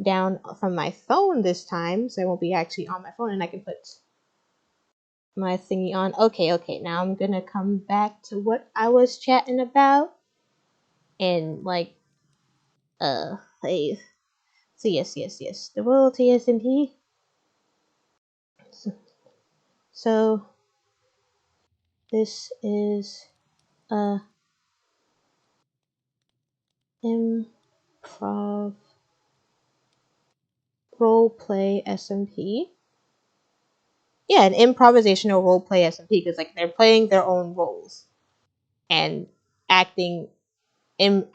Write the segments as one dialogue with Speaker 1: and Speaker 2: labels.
Speaker 1: down from my phone this time, so it won't be actually on my phone, and I can put my thingy on. Okay, now I'm gonna come back to what I was chatting about, and like, hey, so yes, the royalty SMP. So this is a improv roleplay SMP. Yeah, an improvisational roleplay SMP, because like they're playing their own roles and acting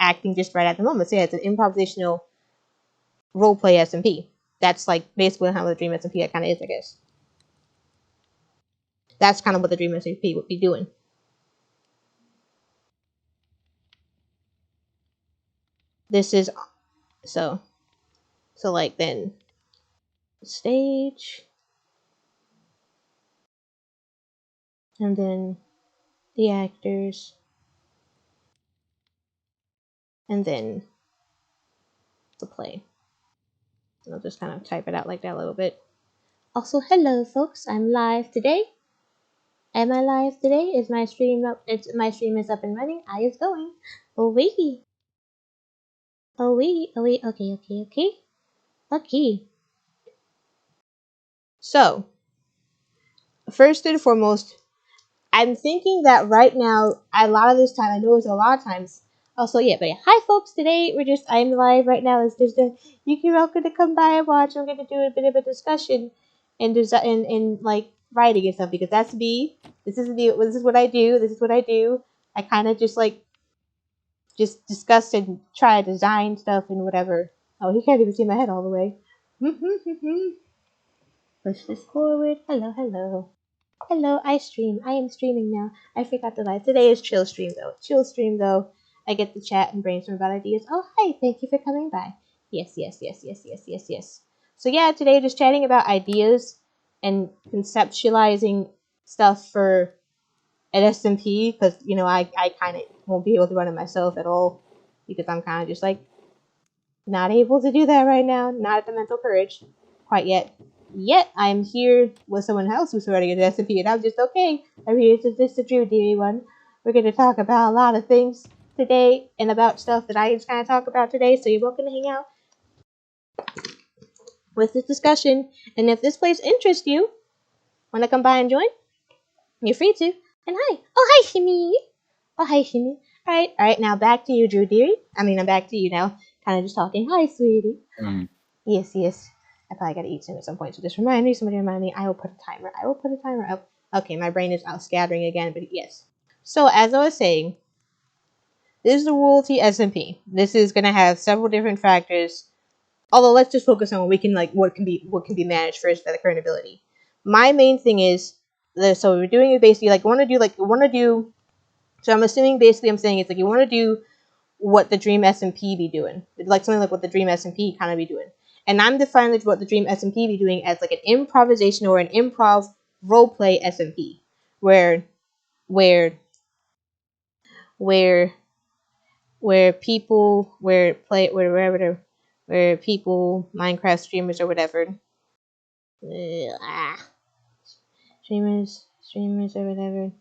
Speaker 1: acting just right at the moment. So yeah, it's an improvisational roleplay SMP. That's like basically how the Dream SMP that kind of is, I guess. That's kind of what the Dream SMP would be doing. This is so like then stage, and then the actors, and then the play. And I'll just kind of type it out like that a little bit. Also, hello folks, I'm live today. Am I live today? Is my stream up? My stream is up and running. I is going. Oh wait. Okay. So, first and foremost, I'm thinking that right now, a lot of this time, I know it's a lot of times. Also, yeah, but yeah, hi folks. Today I'm live right now. It's just you're welcome to come by and watch. I'm gonna do a bit of a discussion and design and like writing and stuff, because that's me. This is what I do. I kind of just like just discuss and try to design stuff and whatever. Oh, he can't even see my head all the way. Push this forward. Hello. I stream. I am streaming now. I forgot the live. Today is chill stream though. I get to chat and brainstorm about ideas. Oh, hi. Thank you for coming by. Yes. So yeah, today just chatting about ideas and conceptualizing stuff for an SMP, because I kind of won't be able to run it myself at all, because I'm kind of just like not able to do that right now. Not at the mental courage quite yet. Yet I'm here with someone else who's already an SMP, and I'm just okay. I'm here to this the Drew Deary one. We're going to talk about a lot of things today, and about stuff that I just kind of talk about today. So you're welcome to hang out with this discussion. And if this place interests you, want to come by and join? You're free to. And hi. Oh, hi, Shimmy. All right. Now back to you, Drew Deary. I'm back to you now. Kind of just talking. Hi, sweetie. Yes. I probably gotta eat soon at some point, so just somebody remind me. I will put a timer up. Okay, my brain is out scattering again, but yes. So as I was saying, this is the royalty SMP. This is gonna have several different factors. Although let's just focus on what can be managed first by the current ability. My main thing is so we're doing it basically so I'm assuming basically I'm saying it's like you wanna do what the Dream SMP be doing. Like something like what the Dream SMP kind of be doing. And I'm defining what the Dream SMP be doing as like an improvisation or an improv roleplay SMP, where people where people Minecraft streamers or whatever streamers or whatever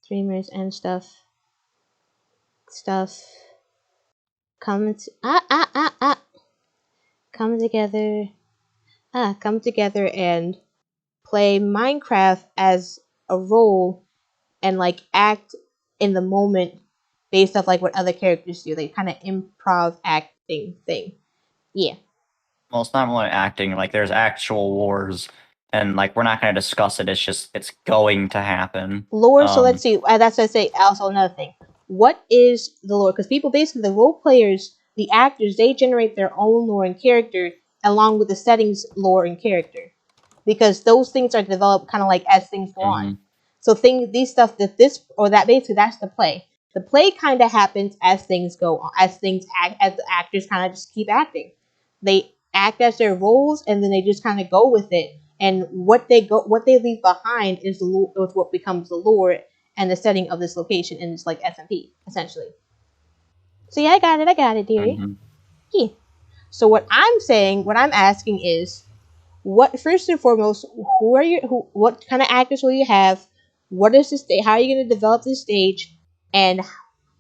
Speaker 1: streamers and stuff come to, come together and play Minecraft as a role and like act in the moment based off like what other characters do. They kind of improv acting thing. Yeah.
Speaker 2: Well, it's not really acting. Like there's actual wars, and like we're not going to discuss it. It's going to happen.
Speaker 1: Lore. So let's see. That's what I say. Also another thing. What is the lore? Because people basically the role players, the actors, they generate their own lore and character along with the settings, lore and character, because those things are developed kind of like as things go on. So these stuff that this or that basically that's the play. The play kind of happens as things go on, as the actors kind of just keep acting. They act as their roles, and then they just kind of go with it. And what they leave behind is what becomes the lore and the setting of this location, and it's like SMP essentially. So yeah, I got it, dearie. Yeah. So what I'm asking is, what first and foremost, what kind of actors will you have? What is the stage? How are you going to develop this stage? And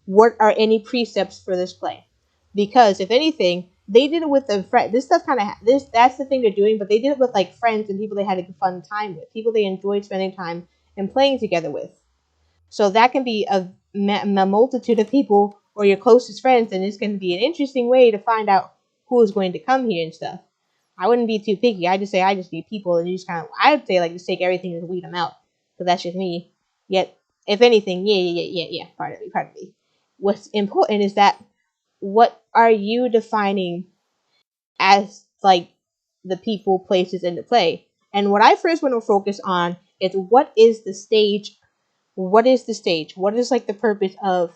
Speaker 1: what are any precepts for this play? Because if anything, they did it with the friend. This stuff kind of this that's the thing they're doing, but they did it with like friends and people they had a fun time with, people they enjoyed spending time and playing together with. So that can be a multitude of people or your closest friends, and it's going to be an interesting way to find out who is going to come here and stuff. I wouldn't be too picky. I just say I just need people, and you just kind of. I would say like just take everything and weed them out, because that's just me. Yet, if anything, yeah. Part of me. What's important is that what are you defining as like the people, places, and the play? And what I first want to focus on is what is the stage? What is the stage? What is like the purpose of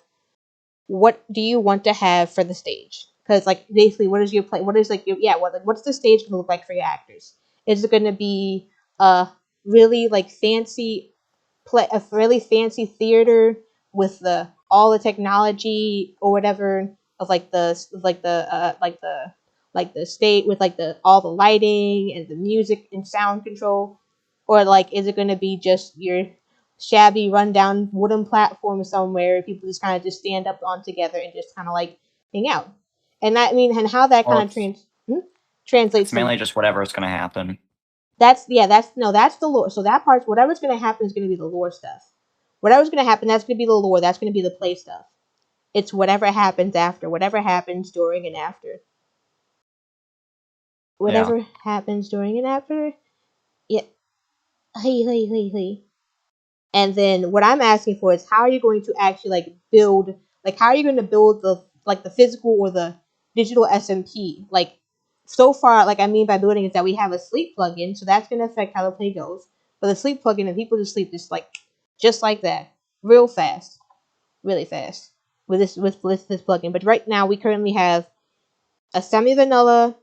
Speaker 1: what do you want to have for the stage? Because like basically, what is your play? What is like your what's the stage gonna look like for your actors? Is it gonna be a really like fancy play, a really fancy theater with the all the technology or whatever of like the state with like the all the lighting and the music and sound control, or like is it gonna be just your shabby rundown wooden platform somewhere people just kind of just stand up on together and just kind of like hang out? And that, I mean, and how that
Speaker 2: Well,
Speaker 1: kind of translates
Speaker 2: it's
Speaker 1: to
Speaker 2: mainly just whatever's going to happen.
Speaker 1: that's yeah, that's no, that's the lore. So that part's whatever's gonna happen is gonna be the lore stuff. Whatever's gonna happen, that's gonna be the lore. That's gonna be the play stuff. It's whatever happens after, whatever happens during and after,
Speaker 2: Yeah.
Speaker 1: whatever happens during and after. Yeah, hey. And then what I'm asking for is how are you going to actually like build, like how are you going to build the like the physical or the digital SMP? Like so far, like I mean by building is that we have a sleep plugin, so that's going to affect how the play goes. But the sleep plugin and people just sleep just like that, real fast, really fast with this plugin. But right now we currently have a semi vanilla.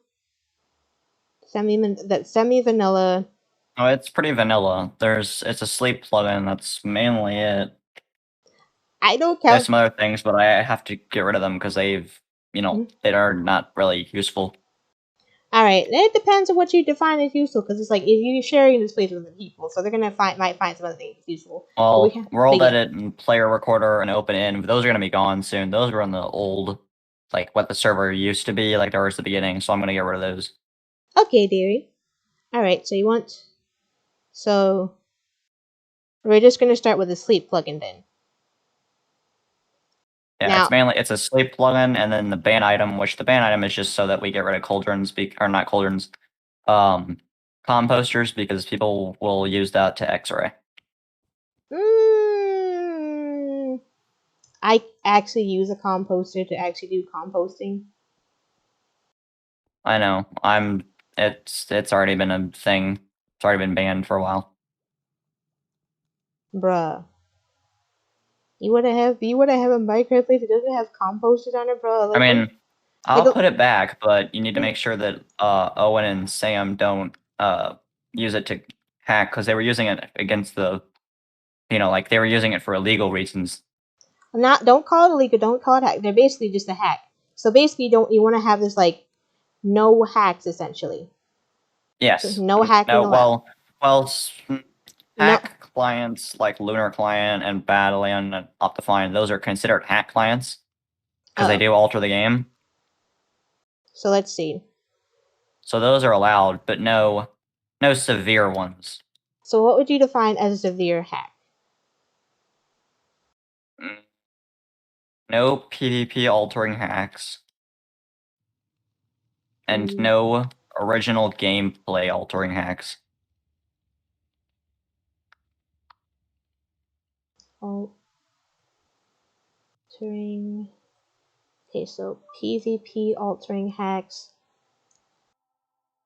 Speaker 2: Oh, it's pretty vanilla. It's a sleep plugin. That's mainly it.
Speaker 1: I don't
Speaker 2: There's
Speaker 1: count.
Speaker 2: some other things, but I have to get rid of them because they are not really useful.
Speaker 1: All right, it depends on what you define as useful, because it's like if you're sharing this place with other people, so they're gonna might find some other things useful.
Speaker 2: Well,
Speaker 1: But
Speaker 2: World
Speaker 1: yeah,
Speaker 2: Edit and Player Recorder and Open In, those are gonna be gone soon. Those were in the old, like what the server used to be, like there was at the beginning. So I'm gonna get rid of those.
Speaker 1: okay, dearie. All right, so we're just gonna start with the sleep plugin then.
Speaker 2: Yeah,
Speaker 1: Now,
Speaker 2: it's a sleep plugin, and then the ban item, which the ban item is just so that we get rid of cauldrons, or not cauldrons, um, composters, because people will use that to X-ray.
Speaker 1: mm, I actually use a composter to actually do composting,
Speaker 2: I know. It's already been a thing. It's already been banned for a while.
Speaker 1: bruh. You wanna have a Minecraft place that doesn't have composters on it, bro?
Speaker 2: I mean,
Speaker 1: Like
Speaker 2: I'll
Speaker 1: a,
Speaker 2: put it back, but you need to make sure that Owen and Sam don't use it to hack, because they were using it against like they were using it for illegal reasons.
Speaker 1: not don't call it illegal, don't call it hack. They're basically just a hack. So basically, you want to have this like no hacks essentially. So
Speaker 2: Yes.
Speaker 1: no hacking
Speaker 2: No.
Speaker 1: allowed. No.
Speaker 2: Hack clients like Lunar Client and Badlion and Optifine, those are considered hack clients because they
Speaker 1: Oh,
Speaker 2: do alter the game.
Speaker 1: so let's see.
Speaker 2: So those are allowed, but no severe ones.
Speaker 1: So what would you define as a severe hack?
Speaker 2: Mm, No PvP altering hacks, and
Speaker 1: Mm,
Speaker 2: no original gameplay altering hacks.
Speaker 1: altering. Okay, so PvP altering hacks,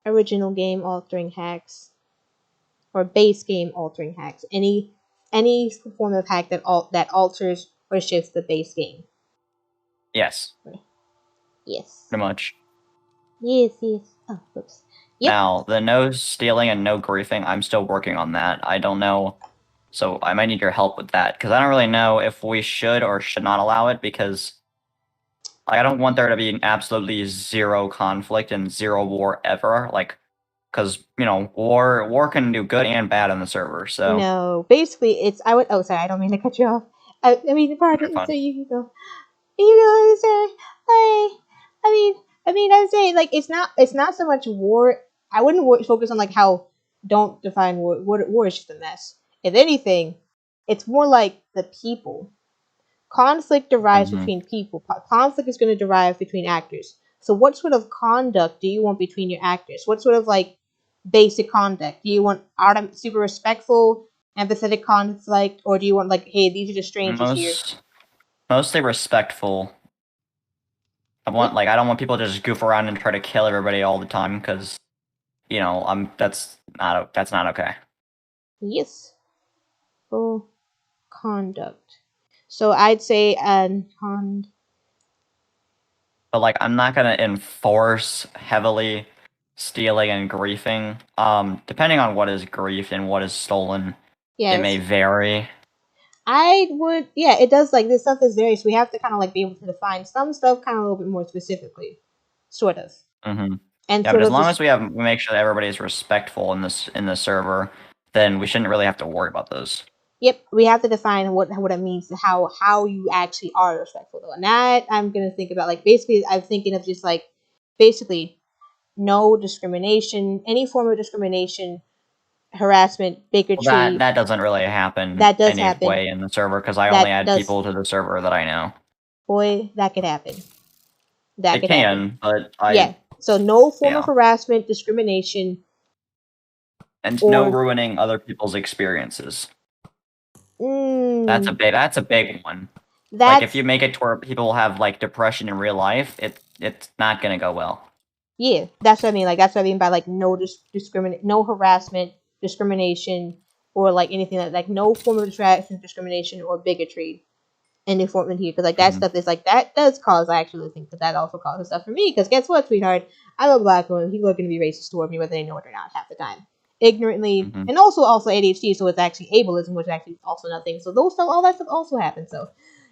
Speaker 1: original game altering hacks, or base game altering hacks. Any form of hack that alters or shifts the base game.
Speaker 2: Yes,
Speaker 1: Yes.
Speaker 2: pretty much.
Speaker 1: Yes. Oh, oops. Yep.
Speaker 2: Now, the no stealing and no griefing, I'm still working on that. I don't know. So I might need your help with that, because I don't really know if we should or should not allow it, because I don't want there to be absolutely zero conflict and zero war ever. Like, because war can do good and bad on the server. So
Speaker 1: No, basically, it's I would. Oh, sorry, I don't mean to cut you off. I mean,
Speaker 2: you're
Speaker 1: pardon. So
Speaker 2: fine.
Speaker 1: you can go. You know, sir. I mean, I'm saying like it's not so much war. I wouldn't focus on like how don't define war. War is just a mess. If anything, it's more like the people. Conflict derives
Speaker 2: Hmm.
Speaker 1: between people. Conflict is going to derive between actors. So, what sort of conduct do you want between your actors? What sort of like basic conduct? Do you want super respectful, empathetic conflict, or do you want like, hey, these are just strangers here?
Speaker 2: Mostly respectful.
Speaker 1: Yep.
Speaker 2: I don't want people to just goof around and try to kill everybody all the time because that's not okay.
Speaker 1: Yes. Full conduct. So I'd say
Speaker 2: But like I'm not gonna enforce heavily stealing and griefing. Depending on what is griefed and what is stolen, it may
Speaker 1: yes.
Speaker 2: vary.
Speaker 1: I would, yeah, it does like this stuff is very, so we have to kind of like be able to define some stuff kind of a little bit more specifically, sort of,
Speaker 2: Hmm.
Speaker 1: and
Speaker 2: Yeah, but
Speaker 1: sort
Speaker 2: as
Speaker 1: of
Speaker 2: long
Speaker 1: just
Speaker 2: as we make sure that everybody is respectful in the server, then we shouldn't really have to worry about those.
Speaker 1: yep, we have to define what it means, how you actually are respectful though, and that I'm gonna think about like basically I'm thinking of just like basically no discrimination, any form of discrimination, harassment,
Speaker 2: Well,
Speaker 1: bigotry.
Speaker 2: that doesn't really happen
Speaker 1: That does happen.
Speaker 2: anyway in the server because I only
Speaker 1: That
Speaker 2: add
Speaker 1: does,
Speaker 2: people to the server that I know.
Speaker 1: boy, that could happen. That
Speaker 2: It
Speaker 1: could happen.
Speaker 2: can, but
Speaker 1: Yeah. So no form of
Speaker 2: yeah,
Speaker 1: harassment, discrimination,
Speaker 2: and no
Speaker 1: or
Speaker 2: ruining other people's experiences.
Speaker 1: mm,
Speaker 2: That's a big one. Like if
Speaker 1: that's
Speaker 2: you make it to where people have like depression in real life, it's not gonna go well.
Speaker 1: yeah. That's what I mean. Like that's what I mean by like no discriminate, no harassment, discrimination, or like anything like no form of distraction, discrimination, or bigotry in the form in here. Because like that
Speaker 2: Hmm.
Speaker 1: stuff is like that does cause. I actually think that also causes stuff for me. Because guess what, sweetheart? I'm a black woman. People are going to be racist toward me whether they know it or not half the time. Ignorantly,
Speaker 2: Hmm.
Speaker 1: and also ADHD, so it's actually ableism, which is actually also nothing. So those stuff, all that stuff also happens. So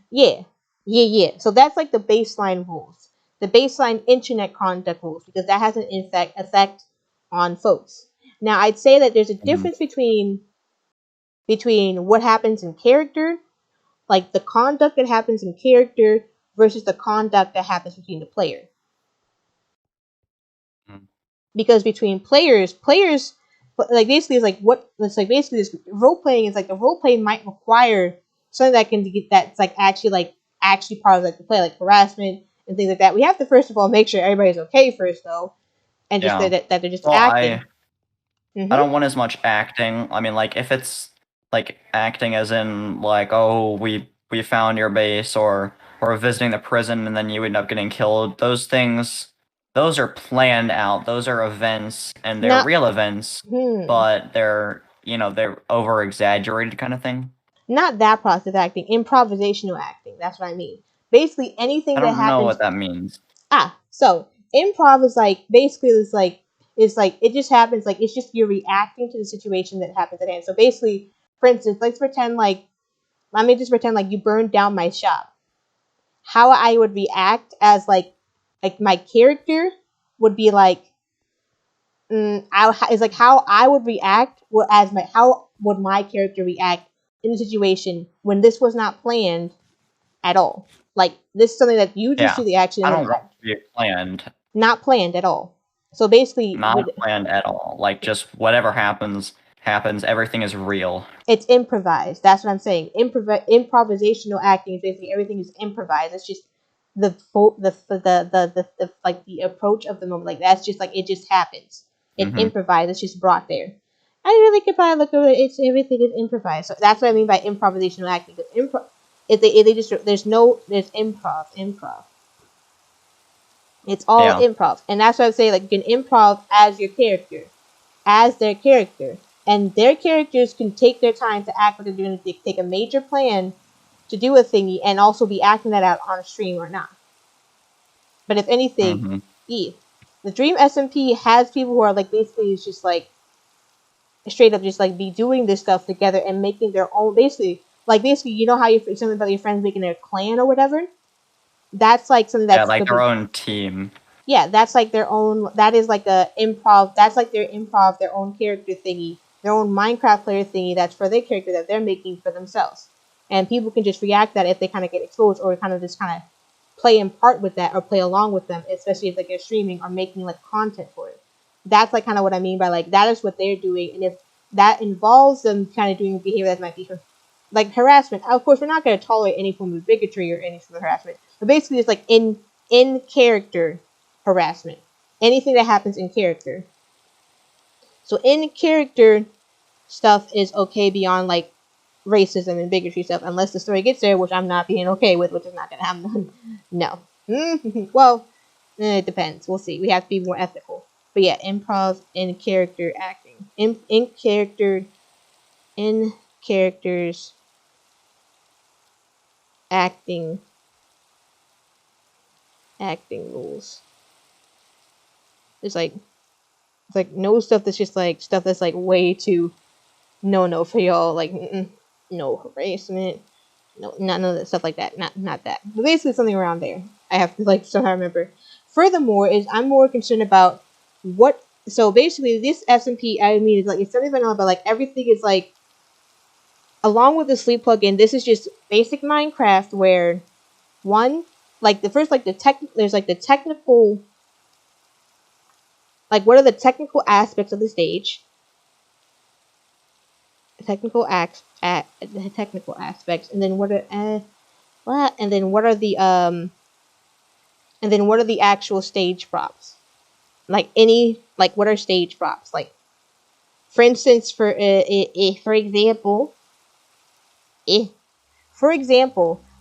Speaker 1: yeah, yeah. So that's like the baseline rules, the baseline internet conduct rules, because that has an effect on folks. Now, I'd say that there's a
Speaker 2: Hmm.
Speaker 1: difference between what happens in character, like the conduct that happens in character, versus the conduct that happens between the player. Because between players like basically it's like what it's like basically this role playing is like the role play might require something that can get that's like actually part of like the play, like harassment and things like that. We have to first of all make sure everybody's okay first though, and just
Speaker 2: Yeah.
Speaker 1: that they're just
Speaker 2: Well,
Speaker 1: acting.
Speaker 2: I
Speaker 1: Mm-hmm.
Speaker 2: don't want as much acting. I mean, like if it's like acting as in like, oh, we found your base or visiting the prison and then you end up getting killed. Those are planned out. Those are events and they're
Speaker 1: Not
Speaker 2: real events,
Speaker 1: hmm.
Speaker 2: but they're over exaggerated kind of thing.
Speaker 1: Not that process of acting, improvisational acting. That's what I mean. Basically anything
Speaker 2: I
Speaker 1: that
Speaker 2: don't know
Speaker 1: happens.
Speaker 2: what that means.
Speaker 1: So improv is like basically it's like it just happens like it's just you're reacting to the situation that happens at hand. So basically, for instance, let me just pretend like you burned down my shop. How I would react as like my character would be like is like how I would react as my how would my character react in a situation when this was not planned at all. Like this is something that you just
Speaker 2: Yeah.
Speaker 1: do the action
Speaker 2: I
Speaker 1: and then
Speaker 2: don't want it to be planned.
Speaker 1: not planned at all. So basically,
Speaker 2: Not planned at all. Like just whatever happens. Everything is real.
Speaker 1: it's improvised. That's what I'm saying. Improvisational acting is basically everything is improvised. It's just the like the approach of the moment. Like that's just like it just happens. It's
Speaker 2: Hmm.
Speaker 1: improvised. It's just brought there. I really could probably look over it. It's everything is improvised. So that's what I mean by improvisational acting. Because if they just there's improv. It's all
Speaker 2: Yeah.
Speaker 1: improv, and that's what I say. Like you can improv as your character, as their character, and their characters can take their time to act what they're doing. They take a major plan to do a thingy, and also be acting that out on a stream or not. But if anything,
Speaker 2: Hmm.
Speaker 1: the Dream SMP has people who are like basically it's just like straight up just like be doing this stuff together and making their own basically you know how you something about your friends making their clan or whatever. That's like something that's
Speaker 2: like their own team.
Speaker 1: Yeah, that's like their own. That is like a improv. That's like their improv, their own character thingy, their own Minecraft player thingy. That's for their character that they're making for themselves, and people can just react that if they kind of get exposed or kind of just kind of play in part with that or play along with them, especially if like they're streaming or making like content for it. That's like kind of what I mean by like that is what they're doing, and if that involves them kind of doing behavior that might be like harassment. Of course, we're not going to tolerate any form of bigotry or any form of harassment, but basically it's like in character harassment. Anything that happens in character. So in character stuff is okay beyond like racism and bigotry stuff, unless the story gets there, which I'm not being okay with, which is not gonna happen. No. Well, it depends. We'll see. We have to be more ethical. But yeah, improv in character acting. In characters acting rules. It's like no stuff that's just like stuff that's like way too no for y'all. Like no harassment, no none of that stuff like that. Not that. But basically something around there. I have to like somehow remember. Furthermore, is I'm more concerned about what. So basically, this SMP I mean is like it's something about like everything is like along with the sleep plugin. This is just basic Minecraft where one like the first like there's like the technical. Like, what are the technical aspects of the stage? Technical aspects, and then what are and then what are the actual stage props? Like what are stage props? Like, for instance, for example,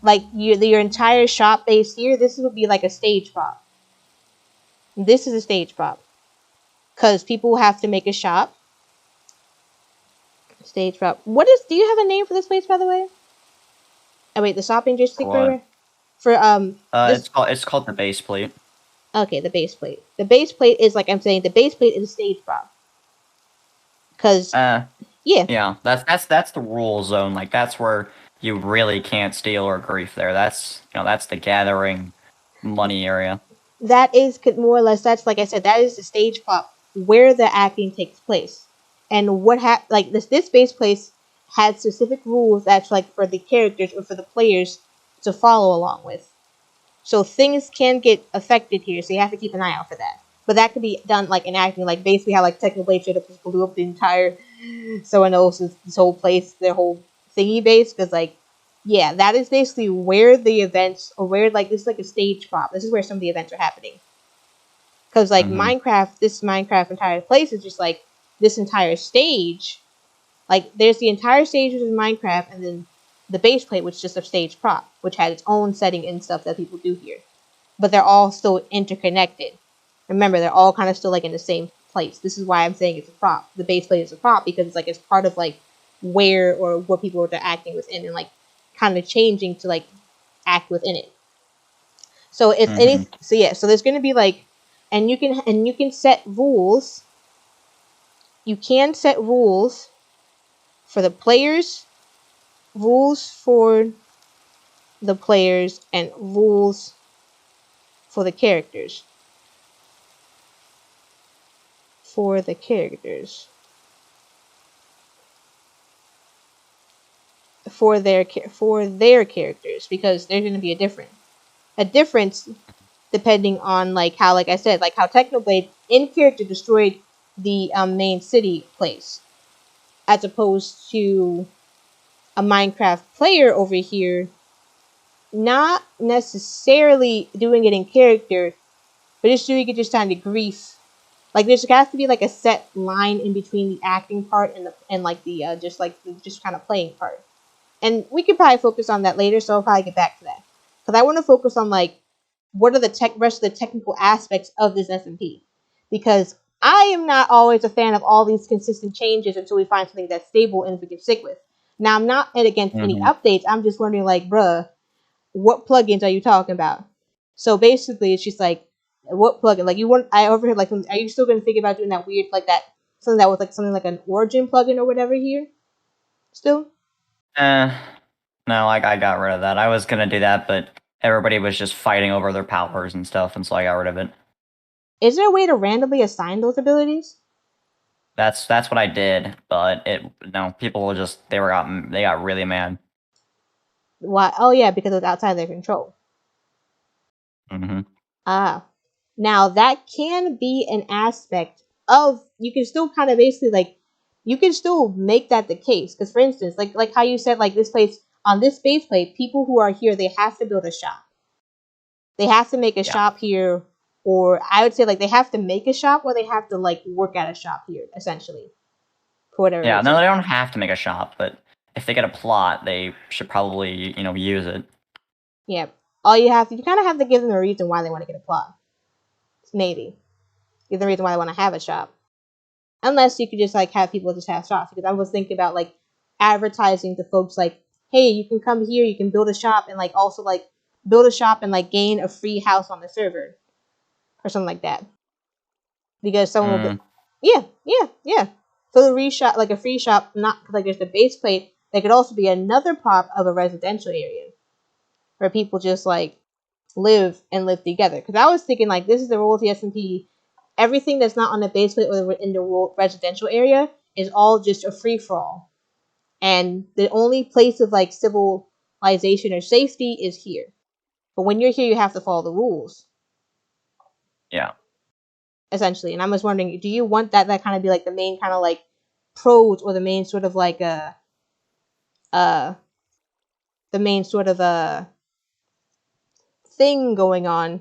Speaker 1: like your entire shop base here, this would be like a stage prop. This is a stage prop. Because people have to make a shop. Stage prop. Do you have a name for this place, by the way? Oh wait, the shopping district for
Speaker 2: it's called the base plate.
Speaker 1: Okay, the base plate. The base plate is like I'm saying, the base plate is a stage prop. Cause
Speaker 2: yeah, that's the rule zone. Like that's where you really can't steal or grief there. That's that's the gathering money area.
Speaker 1: That is more or less that's like I said, that is the stage prop where the acting takes place. And what like this base place has specific rules that's like for the characters or for the players to follow along with. So things can get affected here, so you have to keep an eye out for that. But that could be done like in acting, like basically how like Technoblade straight up just blew up the entire someone else's this whole place, their whole thingy base, because like yeah, that is basically where the events or where like this is like a stage prop. This is where some of the events are happening. Because like this Minecraft entire place is just like this entire stage. Like there's the entire stage which is Minecraft, and then the base plate, which is just a stage prop, which had its own setting and stuff that people do here. But they're all still interconnected. Remember, they're all kind of still like in the same place. This is why I'm saying it's a prop. The base plate is a prop because it's like it's part of like where or what people are acting within and like kind of changing to like act within it. So if so there's gonna be like and you can set rules. You can set rules for the players, rules for the players, and rules for the characters. For their characters, because there's going to be a difference depending on like how, like I said, like how Technoblade in character destroyed the main city place, as opposed to a Minecraft player over here not necessarily doing it in character, but just doing it just kind of grief. Like there's has to be like a set line in between the acting part and like the just kind of playing part. And we could probably focus on that later, so I'll probably get back to that. Because I want to focus on like what are the rest of the technical aspects of this SMP. Because I am not always a fan of all these consistent changes until we find something that's stable and we can stick with. Now I'm not against any updates. I'm just wondering like, bruh, what plugins are you talking about? So basically, it's just like, what plugin? Like I overheard like, are you still gonna think about doing that weird like that something that was like something like an origin plugin or whatever here? Still?
Speaker 2: No, I got rid of that. I was gonna do that, but everybody was just fighting over their powers and stuff, and so I got rid of it.
Speaker 1: Is there a way to randomly assign those abilities?
Speaker 2: That's what I did, but people were just they got really mad.
Speaker 1: Why? Oh yeah, because it was outside their control.
Speaker 2: Mm-hmm.
Speaker 1: Ah, now that can be an aspect of, you can still kind of basically like, you can still make that the case. Because for instance, like how you said, like this place on this base plate, people who are here, they have to build a shop. They have to make a
Speaker 2: Yeah.
Speaker 1: shop here, or I would say like they have to make a shop, or they have to like work at a shop here, essentially, for whatever
Speaker 2: Yeah, no,
Speaker 1: reason.
Speaker 2: they don't have to make a shop, but if they get a plot, they should probably, use it.
Speaker 1: Yeah. All you have to, you kind of have to give them a reason why they want to get a plot. Maybe. Give them a reason why they want to have a shop. Unless you could just like have people just have shops. Because I was thinking about like advertising to folks like, hey, you can come here, you can build a shop, and like also like build a shop and like gain a free house on the server. Or something like that. Because someone will
Speaker 2: Mm,
Speaker 1: be, yeah. So the reshop, like a free shop, not like there's the base plate. There could also be another prop of a residential area where people just like live and live together. Because I was thinking like this is the rule of the SMP. Everything that's not on the base plate or in the residential area is all just a free for all, and the only place of like civilization or safety is here. But when you're here, you have to follow the rules
Speaker 2: yeah.
Speaker 1: essentially. And I was wondering, do you want that kind of be like the main kind of like pros, or the main sort of like uh the main sort of thing going on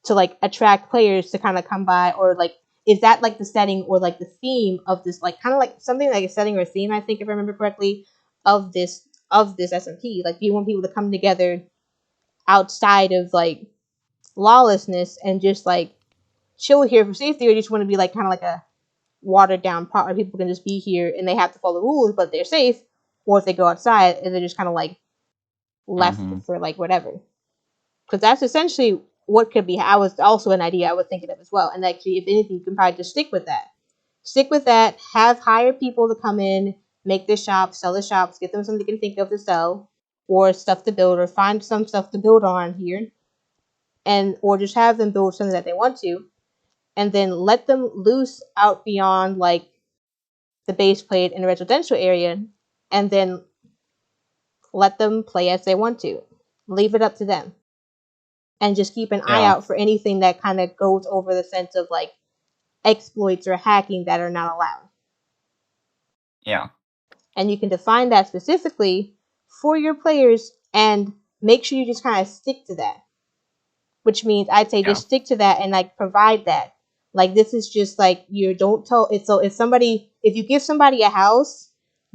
Speaker 1: to like attract players to kind of come by, or like is that like the setting or like the theme of this, like kind of like something like a setting or a theme, I think, if I remember correctly, of this SMP? Like, do you want people to come together outside of like lawlessness and just like chill here for safety, or you just want to be like kind of like a watered down part where people can just be here and they have to follow the rules but they're safe, or if they go outside and they're just kind of like left
Speaker 2: Mm-hmm.
Speaker 1: for like whatever? Because that's essentially what could be. I was also an idea I was thinking of as well. And actually, if anything, you can probably just stick with that. Stick with that. Have hire people to come in, make the shops, sell the shops, get them something they can think of to sell, or stuff to build, or find some stuff to build on here, and or just have them build something that they want to, and then let them loose out beyond like the base plate in a residential area, and then let them play as they want to. Leave it up to them, and just keep an eye
Speaker 2: Yeah.
Speaker 1: out for anything that kind of goes over the sense of like exploits or hacking that are not allowed.
Speaker 2: Yeah.
Speaker 1: And you can define that specifically for your players and make sure you just kind of stick to that. Which means I'd say
Speaker 2: Yeah.
Speaker 1: just stick to that and like provide that. Like, this is just like, you don't tell it. So if you give somebody a house,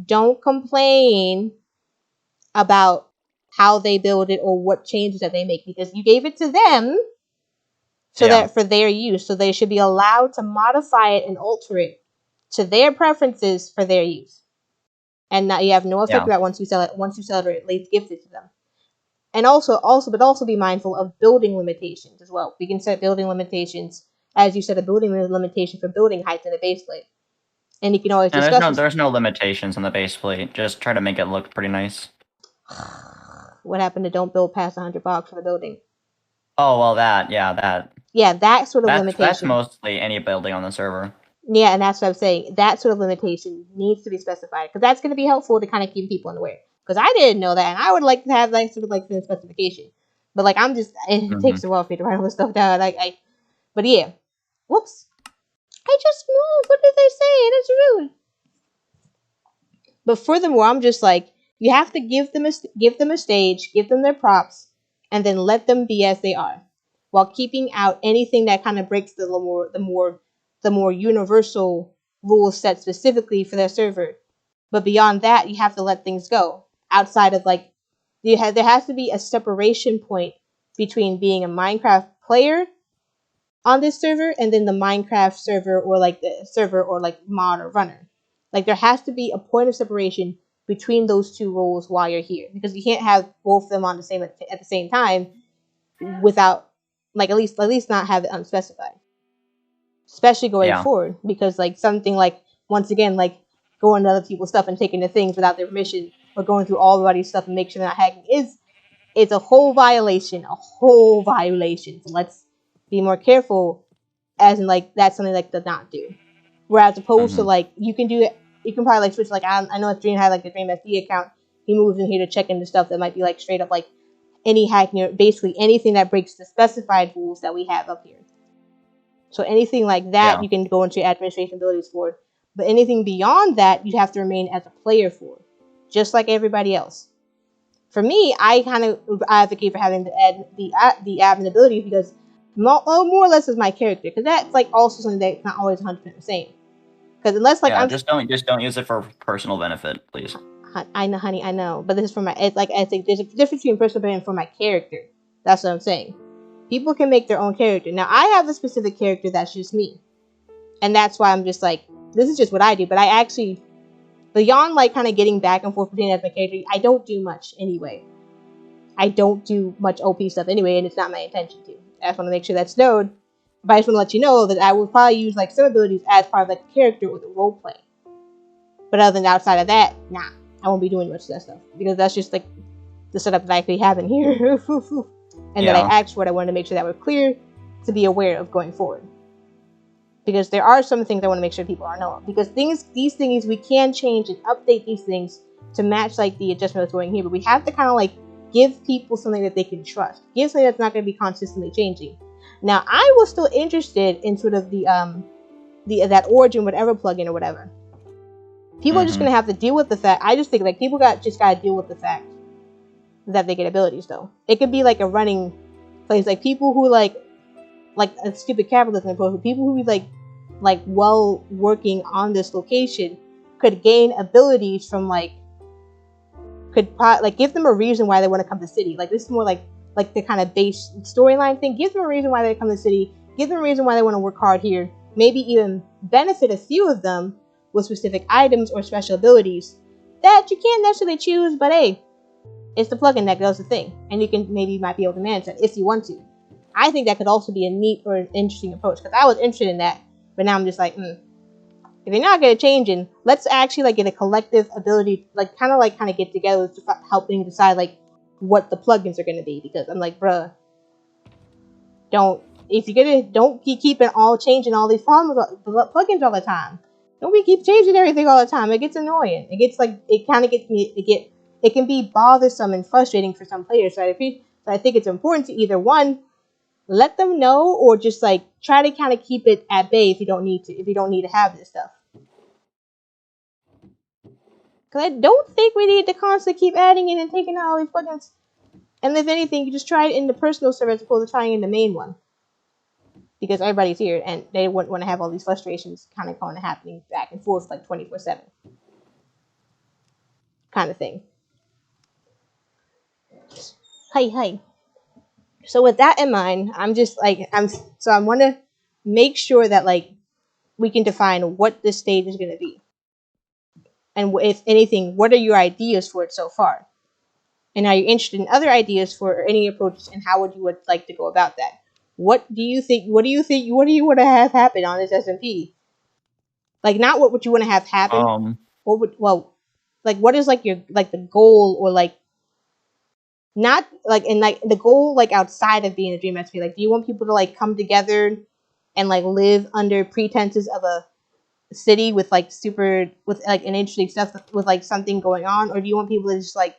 Speaker 1: don't complain about how they build it or what changes that they make, because you gave it to them so
Speaker 2: Yeah.
Speaker 1: that for their use. So they should be allowed to modify it and alter it to their preferences for their use. And now you have no effect
Speaker 2: Yeah.
Speaker 1: of that once you sell it, or at least gift it to them. And also be mindful of building limitations as well. We can set building limitations, as you said, a building limitation for building height in the base plate. And you can always
Speaker 2: And there's
Speaker 1: discuss
Speaker 2: no there's no limitations on the base plate. Just try to make it look pretty nice.
Speaker 1: what happened to don't build past 100 blocks for the building.
Speaker 2: Oh well, that
Speaker 1: Yeah, that sort of
Speaker 2: that's
Speaker 1: limitation.
Speaker 2: mostly any building on the server.
Speaker 1: Yeah, and that's what I'm saying. That sort of limitation needs to be specified, because that's going to be helpful to kind of keep people aware. Because I didn't know that, and I would like to have that sort of like the specification. But like, it
Speaker 2: Mm-hmm.
Speaker 1: takes a while for me to write all this stuff down. But yeah. Whoops. I just moved. What did they say? That's rude. But furthermore, I'm just like, you have to give them a stage, give them their props, and then let them be as they are, while keeping out anything that kind of breaks the more universal rules set specifically for their server. But beyond that, you have to let things go. Outside of like, there has to be a separation point between being a Minecraft player on this server and then the Minecraft server, or like the server or like mod or runner. Like, there has to be a point of separation between those two roles while you're here, because you can't have both of them on at the same time without, like, at least not have it unspecified, especially going
Speaker 2: Yeah.
Speaker 1: forward, because like something like, once again, like going to other people's stuff and taking the things without their permission, or going through all everybody's stuff and make sure they're not hacking, it's a whole violation, So let's be more careful, as in like that's something like to not do. Whereas opposed to like you can do it, you can probably like switch like I know Dream had like a Dream SD account. He moves in here to check into stuff that might be like straight up like any hacking or basically anything that breaks the specified rules that we have up here. So anything like that you can go into your administration abilities for, but anything beyond that you have to remain as a player for, just like everybody else. For me, I kind of advocate for having the admin abilities because more or less is my character, because that's like also something that's not always 100% the same. Because unless like
Speaker 2: just don't use it for personal benefit, please.
Speaker 1: I know, honey, I know, but this is for my I think there's a difference between personal benefit and for my character. That's what I'm saying. People can make their own character. Now I have a specific character that's just me, and that's why I'm just like, this is just what I do. But I actually, beyond like kind of getting back and forth between as my character, I don't do much anyway. I don't do much OP stuff anyway, and it's not my intention to. I just want to make sure that's known. But I just want to let you know that I will probably use like some abilities as part of like the character or the role play. But other than outside of that, nah, I won't be doing much of that stuff, because that's just like the setup that I actually have in here, and that I asked for. I wanted to make sure that we're clear to be aware of going forward. Because there are some things I want to make sure people are knowing. Because these things we can change and update these things to match like the adjustment that's going here, but we have to kind of like give people something that they can trust. Give something that's not going to be consistently changing. Now, I was still interested in sort of the that origin whatever plugin or whatever. People are just going to have to deal with the fact. I just think like people just got to deal with the fact that they get abilities though. It could be like a running place, like people who like a stupid capitalism approach, but people who like well working on this location could gain abilities from give them a reason why they want to come to the city. Like this is more like the kind of base storyline thing. Give them a reason why they come to the city. Give them a reason why they want to work hard here. Maybe even benefit a few of them with specific items or special abilities that you can't necessarily choose, but hey, it's the plugin that does the thing, and you might be able to manage that if you want to. I think that could also be a neat or an interesting approach, because I was interested in that, but now I'm just like, if you're not going to change it, let's actually like get a collective ability, like kind of get together to helping decide like what the plugins are going to be, because I'm like, bruh, don't keep keeping changing all these plugins all the time. Don't we keep changing everything all the time? It gets annoying. It gets like it can be bothersome and frustrating for some players. So I think it's important to either one, let them know, or just like try to kind of keep it at bay if you don't need to have this stuff. Because I don't think we need to constantly keep adding in and taking out all these plugins. And if anything, you just try it in the personal server as opposed to trying in the main one. Because everybody's here, and they wouldn't want to have all these frustrations kind of happening back and forth like 24/7 kind of thing. Hi. So with that in mind, I'm just like I want to make sure that like we can define what this stage is going to be, and if anything, what are your ideas for it so far, and are you interested in other ideas for any approaches, and how would you like to go about that? What do you think? What do you want to have happen on this SMP? Like, not what would you want to have happen. What is like your the goal, or like not like and like the goal like outside of being a dream SMP? Like, do you want people to like come together and like live under pretenses of a city with like an interesting stuff with like something going on, or do you want people to just like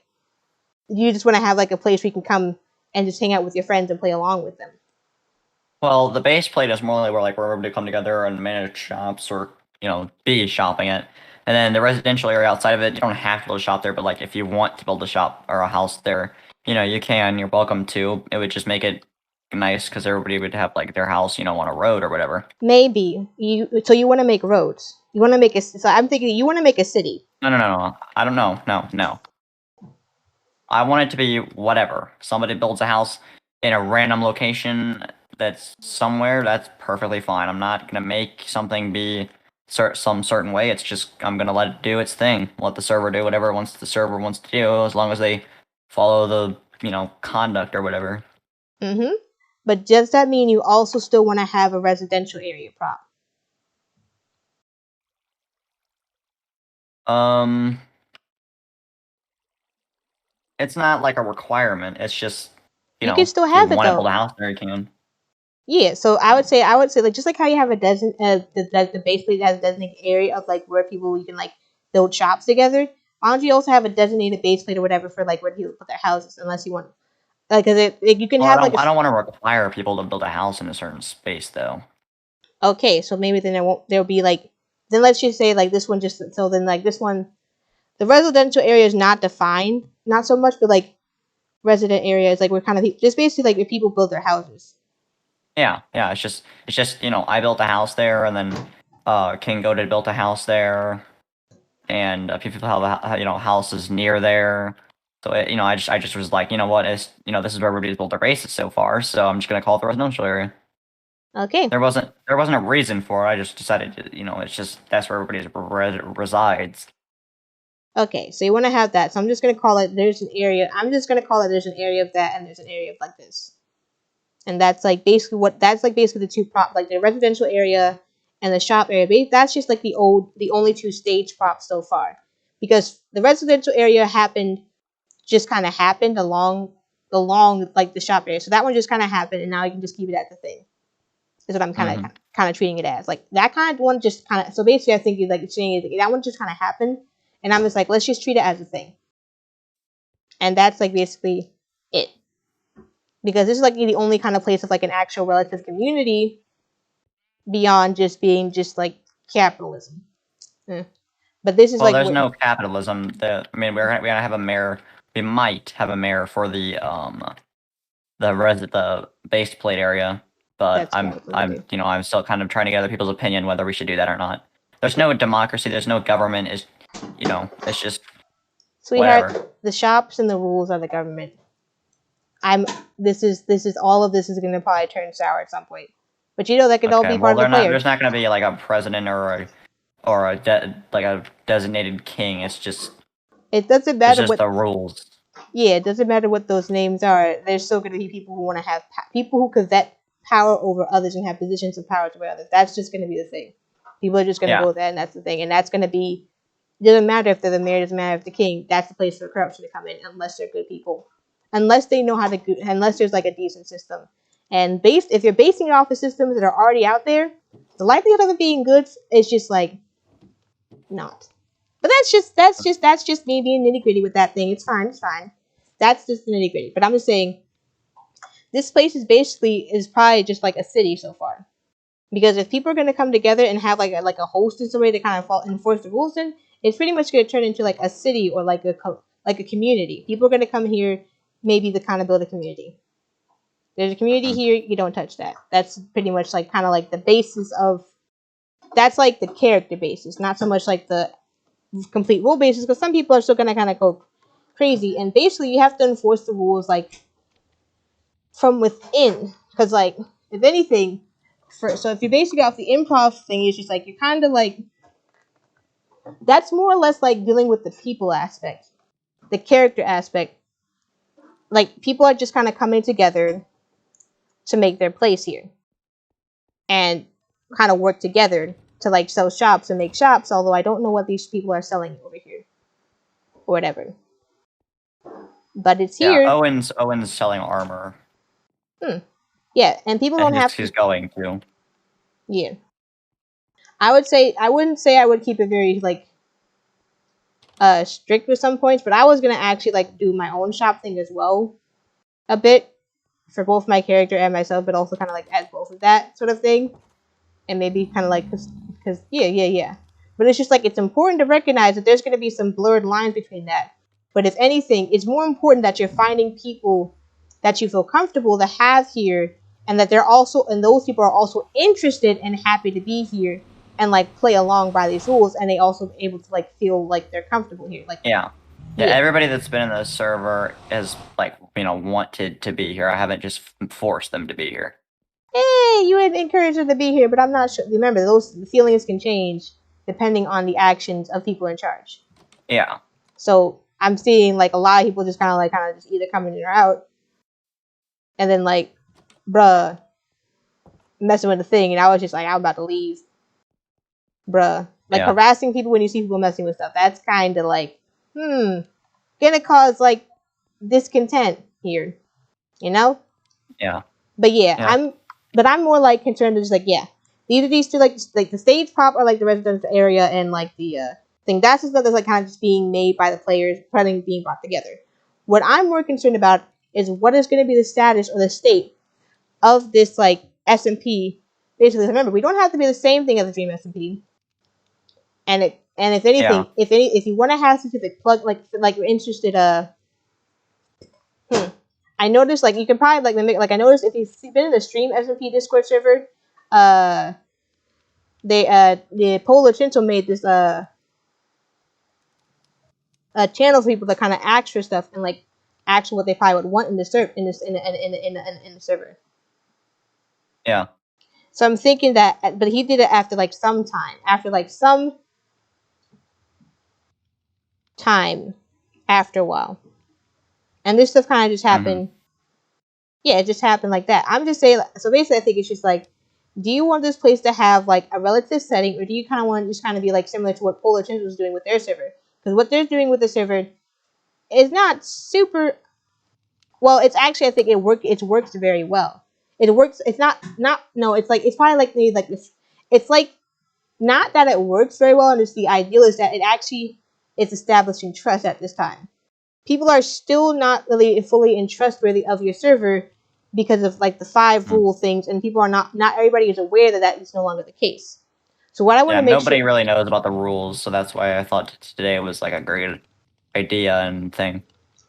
Speaker 1: you just want to have like a place where you can come and just hang out with your friends and play along with them?
Speaker 2: Well, the base plate is more where everybody come together and manage shops, or be shopping it. And then the residential area outside of it, you don't have to be able to shop there, but like if you want to build a shop or a house there, you can. You're welcome to. It would just make it nice because everybody would have like their house, on a road or whatever.
Speaker 1: Maybe you want to make roads. You want to make so I'm thinking you want to make a city.
Speaker 2: No. I don't know. No. I want it to be whatever. Somebody builds a house in a random location that's somewhere, that's perfectly fine. I'm not gonna make something be some certain way. It's just I'm gonna let it do its thing. Let the server do whatever the server wants to do, as long as they follow the conduct or whatever.
Speaker 1: But does that mean you also still want to have a residential area prop?
Speaker 2: it's not like a requirement. It's just
Speaker 1: You can still
Speaker 2: if you
Speaker 1: have it
Speaker 2: want to build
Speaker 1: though.
Speaker 2: a house there, you can.
Speaker 1: Yeah, so I would say like just like how you have the base plate has a designated area of like where people you can like build shops together. Why don't you also have a designated base plate or whatever for like where people put their houses, unless you want like because you can
Speaker 2: Well,
Speaker 1: have like a
Speaker 2: I don't want to require people to build a house in a certain space though.
Speaker 1: okay, so maybe then there'll be like then let's just say like this one just so then like this one the residential area is not defined, not so much, but like resident areas like we're kind of just basically like where people build their houses.
Speaker 2: Yeah, yeah. It's just I built a house there, and then King Goated built a house there, and people have houses near there. So I just was like, what is this is where everybody's built their bases so far. So I'm just gonna call it the residential area.
Speaker 1: Okay.
Speaker 2: There wasn't a reason for it. I just decided to, it's just that's where everybody resides.
Speaker 1: Okay, so you want to have that. So I'm just going to call it there's an area. I'm just going to call it there's an area of that and there's an area of like this. And that's like basically the two prop like the residential area and the shop area. That's just like the only two stage props so far. Because the residential area kind of happened along like the shop area. So that one just kind of happened and now you can just keep it at the thing. Is what I'm kind of treating it as. Like that kind of one just kind of so basically I think you like saying that one just kind of happened. And I'm just like, let's just treat it as a thing. And that's like basically it. Because this is like the only kind of place of like an actual relative community beyond just being just like capitalism. But this is
Speaker 2: Well,
Speaker 1: like
Speaker 2: there's no capitalism. I mean, we're gonna have a mayor. We might have a mayor for the base plate area, but I'm still kind of trying to get other people's opinion whether we should do that or not. There's no democracy. There's no government. It's just
Speaker 1: sweetheart.
Speaker 2: whatever.
Speaker 1: The shops and the rules are the government. This is all of this is going to probably turn sour at some point. But that could all be part of the player.
Speaker 2: There's not going to be like a president or a designated king. It's just
Speaker 1: it doesn't matter
Speaker 2: what the rules.
Speaker 1: Yeah, it doesn't matter what those names are. There's still going to be people who want to have people who covet power over others and have positions of power over others. That's just going to be the thing. People are just going to go there, and that's the thing. And that's going to be. It doesn't matter if they're the mayor. It doesn't matter if the king. That's the place for corruption to come in, unless they're good people, unless they know how to. Unless there's like a decent system, and if you're basing it off of systems that are already out there, the likelihood of it being good is just like not. But that's just me being nitty gritty with that thing. It's fine. That's just the nitty gritty. But I'm just saying, this place is probably just like a city so far. Because if people are going to come together and have like a host and somebody to kind of enforce the rules in, it's pretty much going to turn into like a city or like a community. People are going to come here, maybe to kind of build a community. There's a community here, you don't touch that. That's pretty much like kind of like the basis of. That's like the character basis, not so much like the complete rule basis. Because some people are still going to kind of go crazy, and basically you have to enforce the rules like from within. Because like if anything. So if you're basing it off the improv thing, it's just like you're kind of like that's more or less like dealing with the people aspect, the character aspect. Like people are just kind of coming together to make their place here, and kind of work together to like sell shops and make shops. Although I don't know what these people are selling over here, or whatever. But it's here.
Speaker 2: Yeah, Owen's selling armor.
Speaker 1: Yeah, and people don't have.
Speaker 2: He's going to.
Speaker 1: Yeah. I wouldn't say I would keep it very like strict with some points, but I was gonna actually like do my own shop thing as well, a bit for both my character and myself, but also kind of like add both of that sort of thing, and maybe kind of like because yeah. But it's just like it's important to recognize that there's gonna be some blurred lines between that. But if anything, it's more important that you're finding people that you feel comfortable to have here, and that those people are also interested and happy to be here and like play along by these rules, and they also able to like feel like they're comfortable here. Like
Speaker 2: yeah. Everybody that's been in the server is like wanted to be here. I haven't just forced them to be here.
Speaker 1: Hey, you would encourage them to be here, but I'm not sure. Remember, those feelings can change depending on the actions of people in charge.
Speaker 2: Yeah.
Speaker 1: So I'm seeing like a lot of people just kind of just either coming in or out, and then like, bruh, messing with the thing, and I was just like, I'm about to leave. Bruh. Like harassing people when you see people messing with stuff. That's kind of like, gonna cause like discontent here, you know?
Speaker 2: Yeah.
Speaker 1: But yeah,
Speaker 2: Yeah.
Speaker 1: I'm more like concerned with just like, yeah, these two, like the stage prop are like the residential area and like the thing. That's the stuff that's like kind of just being made by the players, planning being brought together. What I'm more concerned about is what is going to be the status or the state of this like SMP. Basically, remember, we don't have to be the same thing as the Dream SMP. And if
Speaker 2: Yeah.
Speaker 1: anything, if you want to have specific plug, like you're interested, I noticed like you can probably like mimic, like I noticed if you've been in the Stream SMP Discord server, uh, the Polar Chinto made this a channel for people to kind of ask for stuff and like ask what they probably would want in the server in the server.
Speaker 2: Yeah.
Speaker 1: So I'm thinking that, but he did it after like some time, after a while, and this stuff kind of just happened. Yeah, it just happened like that. I'm just saying. So basically, I think it's just like, do you want this place to have like a relative setting, or do you kind of want to just kind of be like similar to what Polar Chinto was doing with their server? Because what they're doing with the server is not super well. It's actually, I think it works very well. It works. It's not no. It's like it's probably like maybe like this. It's like not that it works very well, and it's the ideal is that it actually is establishing trust at this time. People are still not really fully trustworthy of your server because of like the 5 rule things, and people are not everybody is aware that that is no longer the case. So what I want
Speaker 2: Yeah,
Speaker 1: to make
Speaker 2: nobody
Speaker 1: sure,
Speaker 2: really knows about the rules, so that's why I thought today was like a great idea and thing.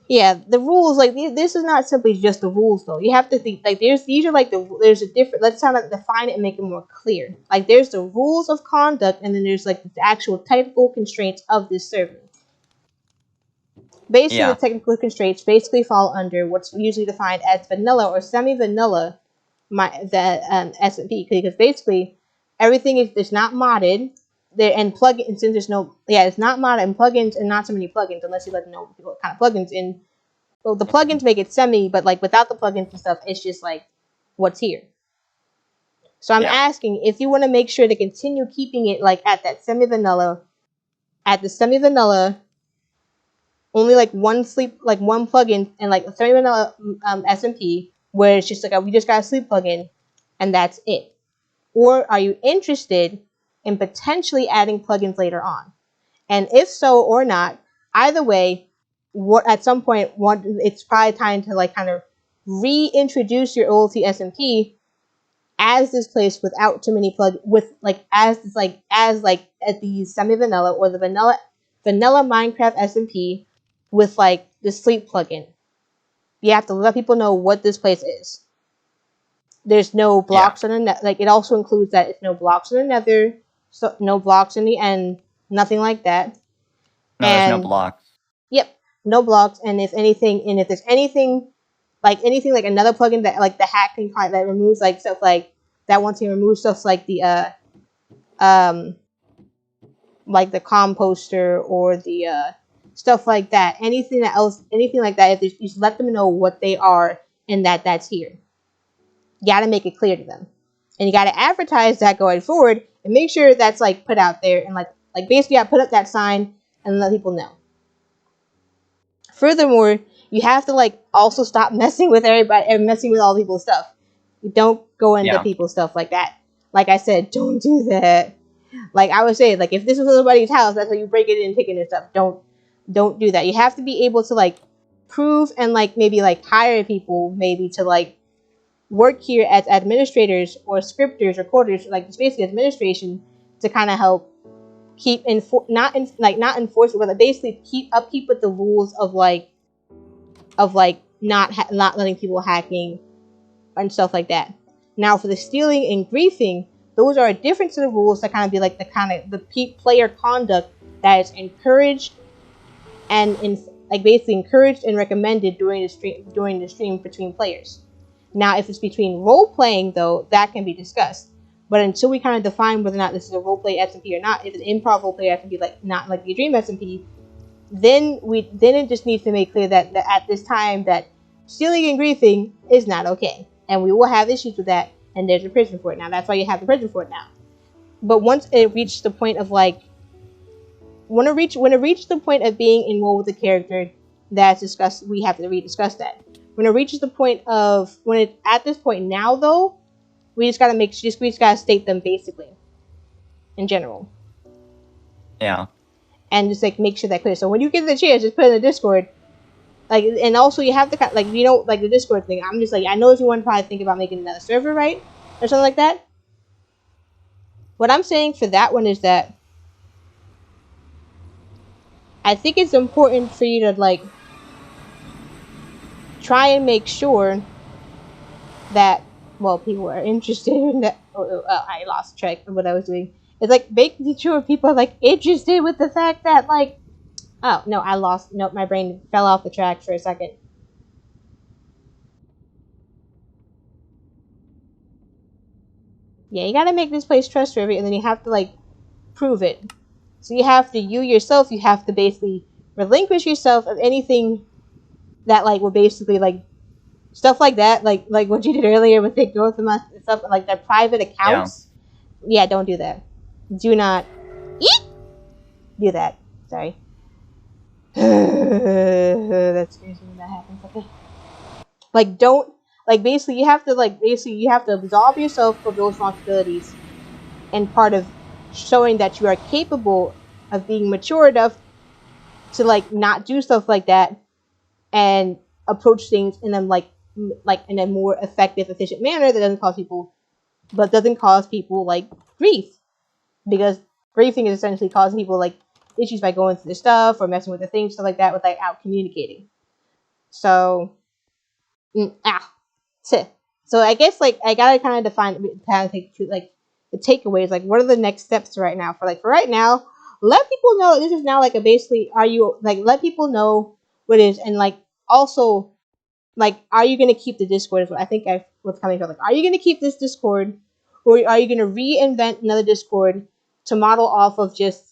Speaker 1: yeah, the rules like this is not simply just the rules though. You have to think like these are like there's a different. Let's kind of define it and make it more clear. Like there's the rules of conduct, and then there's like the actual technical constraints of this server. Basically,
Speaker 2: Yeah.
Speaker 1: the technical constraints basically fall under what's usually defined as vanilla or semi-vanilla SMP, because basically everything is not modded there, and plugins, since there's no, it's not modded, and plugins, and not so many plugins unless you let them know what kind of plugins in. Well, the plugins make it semi, but like without the plugins and stuff, it's just like what's here. So I'm asking if you want to make sure to continue keeping it like at the semi-vanilla, only like one plugin and like a semi-vanilla SMP where it's just like we just got a sleep plugin and that's it. Or are you interested in potentially adding plugins later on? And if so or not, either way, at some point, it's probably time to like kind of reintroduce your OLT SMP as this place without too many as at the semi-vanilla or the vanilla Minecraft SMP with like the sleep plugin. You have to let people know what this place is. There's no blocks on the like it also includes that it's no blocks in the nether, so no blocks in the end, nothing like that.
Speaker 2: No, there's no blocks.
Speaker 1: Yep, no blocks. And if there's anything like another plugin that like the hack can that removes like stuff like that wants to remove stuff like the like the composter or the stuff like that. Anything like that, if you just let them know what they are and that's here. You gotta make it clear to them. And you gotta advertise that going forward and make sure that's like put out there and like basically I put up that sign and let people know. Furthermore, you have to like also stop messing with everybody and messing with all people's stuff. You don't go into people's stuff like that. Like I said, don't do that. Like I was saying, like if this was somebody's house, that's how you break it in and take it and stuff. Don't do that. You have to be able to like prove and like maybe like hire people maybe to like work here as administrators or scripters or coders, like it's basically administration to kind of help keep not enforce it, but basically keep with the rules of not letting people hacking and stuff like that. Now for the stealing and griefing, those are a different set of rules that kind of be like the player conduct that is encouraged and basically encouraged and recommended during the stream between players. Now, if it's between role playing though, that can be discussed. But until we kind of define whether or not this is a role play SMP or not, if it's an improv role play SMP like not like the Dream SMP, then it just needs to make clear that at this time that stealing and griefing is not okay, and we will have issues with that. And there's a prison for it now. That's why you have the prison for it now. But once it reached the point of like when it reached the point of being enrolled with the character, that's discussed, we have to rediscuss that. When it reaches the point of, when it's at this point now, though, we just gotta we just gotta state them basically, in general.
Speaker 2: Yeah.
Speaker 1: And just like make sure that clear. So when you get the chance, just put it in the Discord. Like, and also you have to, like, you know, like the Discord thing. I'm just like, I know you want to probably think about making another server, right? Or something like that. What I'm saying for that one is that I think it's important for you to, like, try and make sure that, well, people are interested in that. I lost track of what I was doing. It's like making sure people are, like, interested with the fact that, like, oh, no, no, my brain fell off the track for a second. Yeah, you gotta make this place trustworthy, and then you have to, like, prove it. So you have to, you yourself, you have to basically relinquish yourself of anything that, like, will basically, like, stuff like that, like what you did earlier with Take Growth and stuff, like their private accounts. Yeah, don't do that. Do not do that. Sorry. That's crazy when that happens. Okay. Like, don't, like, basically you have to absolve yourself of those responsibilities, and part of showing that you are capable of being mature enough to, like, not do stuff like that and approach things in a, like in a more effective, efficient manner that doesn't cause people, like, grief, because griefing is essentially causing people, like, issues by going through the stuff or messing with the things, stuff like that, without out communicating. So, so I guess, like, I gotta kind of define, kind of take like the takeaways, like, what are the next steps right now? For right now, let people know this is now, like, a basically, are you, like, let people know what it is, and, like, also, like, are you going to keep the Discord? Is what I think I was coming from. Like, are you going to keep this Discord, or are you going to reinvent another Discord to model off of just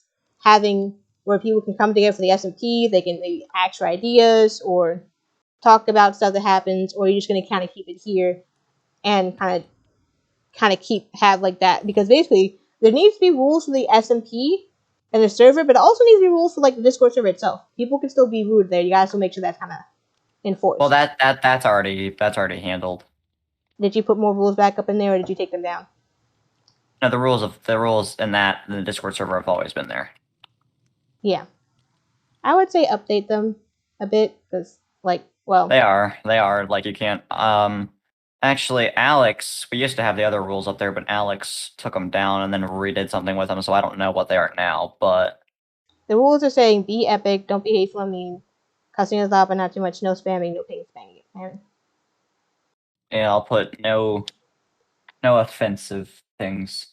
Speaker 1: having where people can come together for the SMP, they can maybe ask for ideas or talk about stuff that happens, or you're just going to kind of keep it here and kind of have like that? Because basically there needs to be rules for the SMP and the server, but it also needs to be rules for, like, the Discord server itself. People can still be rude there. You gotta still make sure that's kind of enforced.
Speaker 2: Well, that's already handled.
Speaker 1: Did you put more rules back up in there, or did you take them down?
Speaker 2: No, the rules in the Discord server have always been there.
Speaker 1: Yeah, I would say update them a bit, because, like, well,
Speaker 2: They are like, you can't. Actually, Alex, we used to have the other rules up there, but Alex took them down and then redid something with them, so I don't know what they are now. But
Speaker 1: the rules are saying be epic, don't be hateful and mean, cussing is loud but not too much, no spamming, no ping spamming.
Speaker 2: yeah, I'll put no offensive things.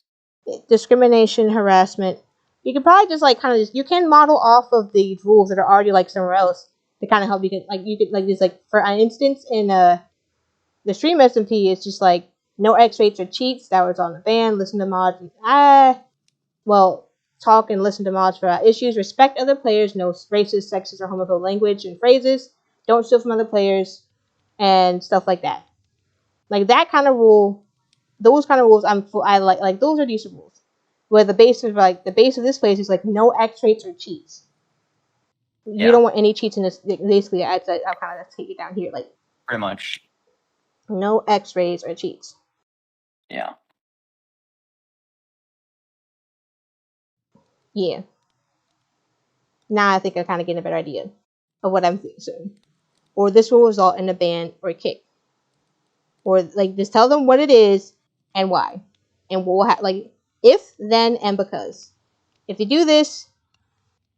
Speaker 1: Discrimination, harassment. You could probably just, like, kind of you can model off of the rules that are already, like, somewhere else to kind of help. You could like, just, like, for an instance, in the stream SMP, it's just like no X rates or cheats. That was on the ban. Listen to mods. Talk and listen to mods for issues. Respect other players. No racist, sexist, or homophobic language and phrases. Don't steal from other players and stuff like that. Like, that kind of rule, those kind of rules, I like. Like, those are decent rules. Where the base of this place is, like, no X rates or cheats. You don't want any cheats in this. Basically, I'll kind of take it down here, like,
Speaker 2: Pretty much.
Speaker 1: no X-rays or cheats.
Speaker 2: Yeah.
Speaker 1: Yeah. Now I think I kind of get a better idea of what I'm saying. Or this will result in a ban or a kick. Or, like, just tell them what it is and why. And we'll have, like, if, then, and because. If you do this,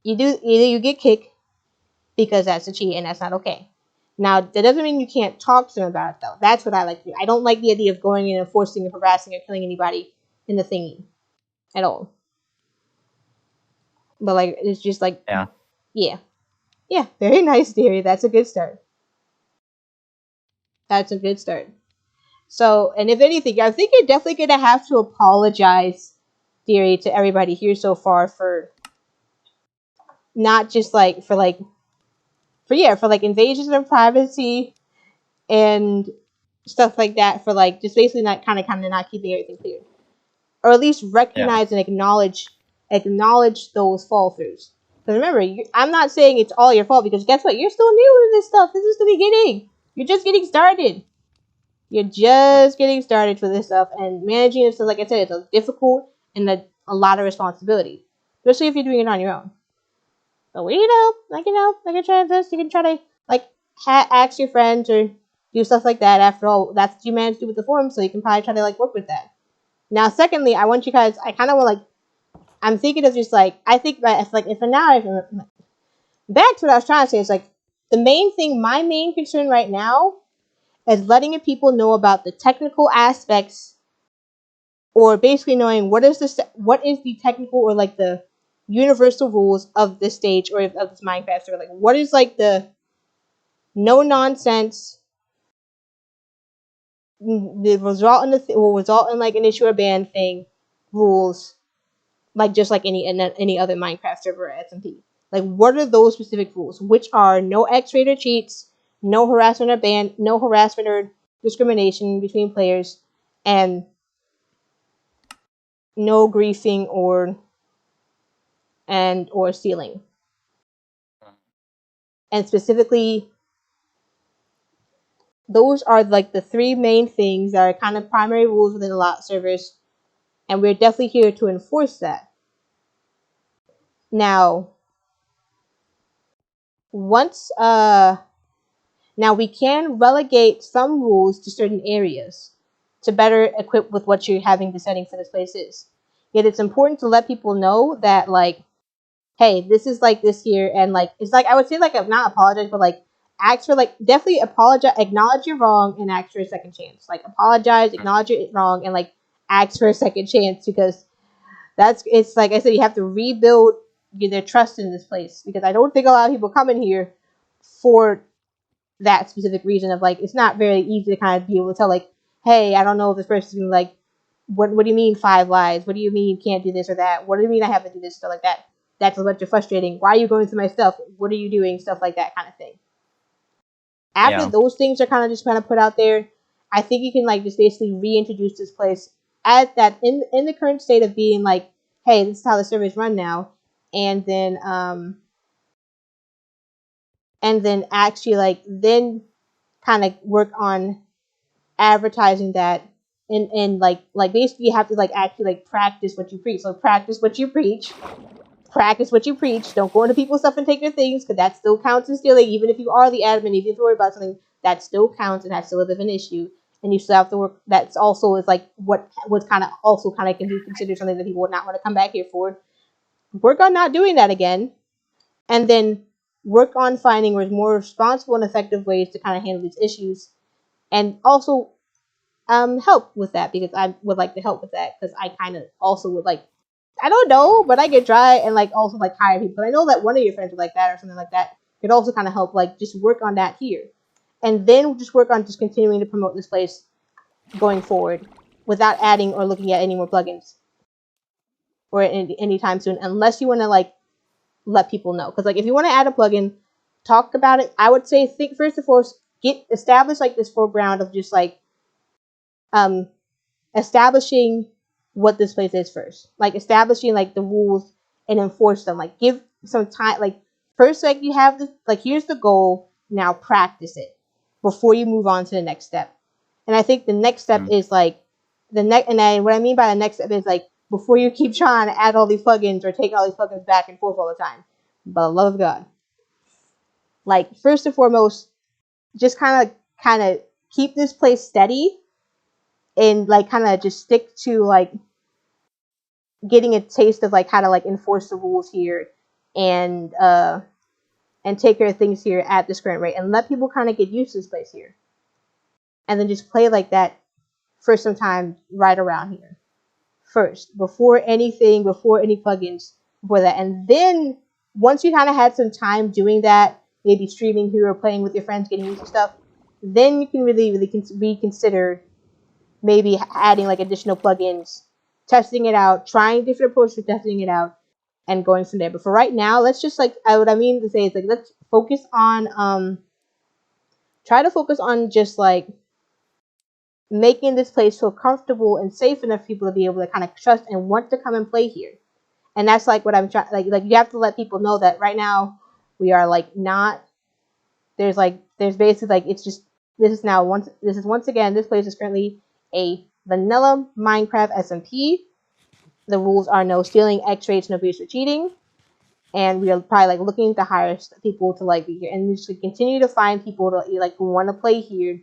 Speaker 1: either you get kicked because that's a cheat and that's not okay. Now, that doesn't mean you can't talk to them about it, though. That's what I like to do. I don't like the idea of going in and forcing and harassing or killing anybody in the thingy at all. But, like, it's just like, yeah, very nice, dearie. That's a good start. So, and if anything, I think you're definitely gonna have to apologize, dearie, to everybody here so far for not just, like, for invasions of privacy and stuff like that, for, like, just basically not kind of not keeping everything clear, or at least recognize and acknowledge those fall throughs. Because remember, I'm not saying it's all your fault, because guess what? You're still new to this stuff. This is the beginning. You're just getting started. You're just getting started for this stuff, and managing it, so like I said, it's difficult and a lot of responsibility, especially if you're doing it on your own. But like you try this, you can try to like ask your friends or do stuff like that. After all, that's what you managed to do with the forum, so you can probably try to like work with that. Now, secondly, I want you guys. I kind of want like. I'm thinking of just like I think that if now back to what I was trying to say is like the main thing. My main concern right now is letting people know about the technical aspects, or basically knowing what is the technical or like the universal rules of this stage or of this Minecraft server. Like what is like the no nonsense, the will result in like an issue or ban thing rules, like just like any other Minecraft server at SMP. Like what are those specific rules? Which are no X-ray or cheats, no harassment or ban, no harassment or discrimination between players, and no griefing or stealing. And specifically, those are like the three main things that are kind of primary rules within a lot of servers, and we're definitely here to enforce that. Now, now we can relegate some rules to certain areas to better equip with what you're having the setting for this place is. Yet it's important to let people know that like, hey, this is like this here, and like it's like I would say like not apologize, but like ask for like definitely apologize, acknowledge you're wrong, and ask for a second chance. Like apologize, acknowledge you're wrong, and like ask for a second chance, because it's like I said, you have to rebuild their trust in this place, because I don't think a lot of people come in here for that specific reason of like it's not very easy to kind of be able to tell like, hey, I don't know if this person's gonna like what do you mean 5 lies? What do you mean you can't do this or that? What do you mean I have to do this stuff like that? That's a bunch of frustrating. Why are you going through my stuff? What are you doing? Stuff like that kind of thing. After those things are kind of put out there, I think you can like just basically reintroduce this place as that in the current state of being like, hey, this is how the server is run now, and then actually like then kind of work on advertising that and like basically you have to like actually like practice what you preach. So practice what you preach. Practice what you preach. Don't go into people's stuff and take their things, because that still counts as stealing. Even if you are the admin, even if you worry about something, that still counts, and that's still a bit of an issue. And you still have to work. That's also is like what's kind of also kind of can be considered something that people would not want to come back here for. Work on not doing that again, and then work on finding more responsible and effective ways to kind of handle these issues, and also help with that, because I would like to help with that, because I kind of also would like, I don't know, but I could try and like also like hire people. But I know that one of your friends would like that or something like that. Could also kind of help like just work on that here, and then just work on just continuing to promote this place going forward without adding or looking at any more plugins or anytime soon, unless you want to like let people know. Because like if you want to add a plugin, talk about it. I would say think first and foremost, establish like this foreground of just like establishing what this place is first, like establishing like the rules and enforce them. Like give some time, like first like you have this, like here's the goal, now practice it before you move on to the next step. And I think the next step is like and then what I mean by the next step is like before you keep trying to add all these plugins or take all these plugins back and forth all the time, by the love of God, like first and foremost, just kind of keep this place steady, and like kind of just stick to like getting a taste of like how to like enforce the rules here, and take care of things here at this current rate, and let people kind of get used to this place here, and then just play like that for some time right around here first, before any plugins, before that. And then once you kind of had some time doing that, maybe streaming here or playing with your friends, getting used to stuff, then you can really reconsider maybe adding like additional plugins, testing it out, trying different approaches for testing it out, and going from there. But for right now, let's just like what I mean to say is like let's focus on try to focus on just like making this place feel comfortable and safe enough for people to be able to kind of trust and want to come and play here. And that's like what I'm trying. Like you have to let people know that right now we are like not. There's basically like it's just this is once again this place is currently a vanilla Minecraft SMP. The rules are no stealing, X-rays, no abuse or cheating, and we are probably like looking to hire people to like be here and just continue to find people to like who want to play here,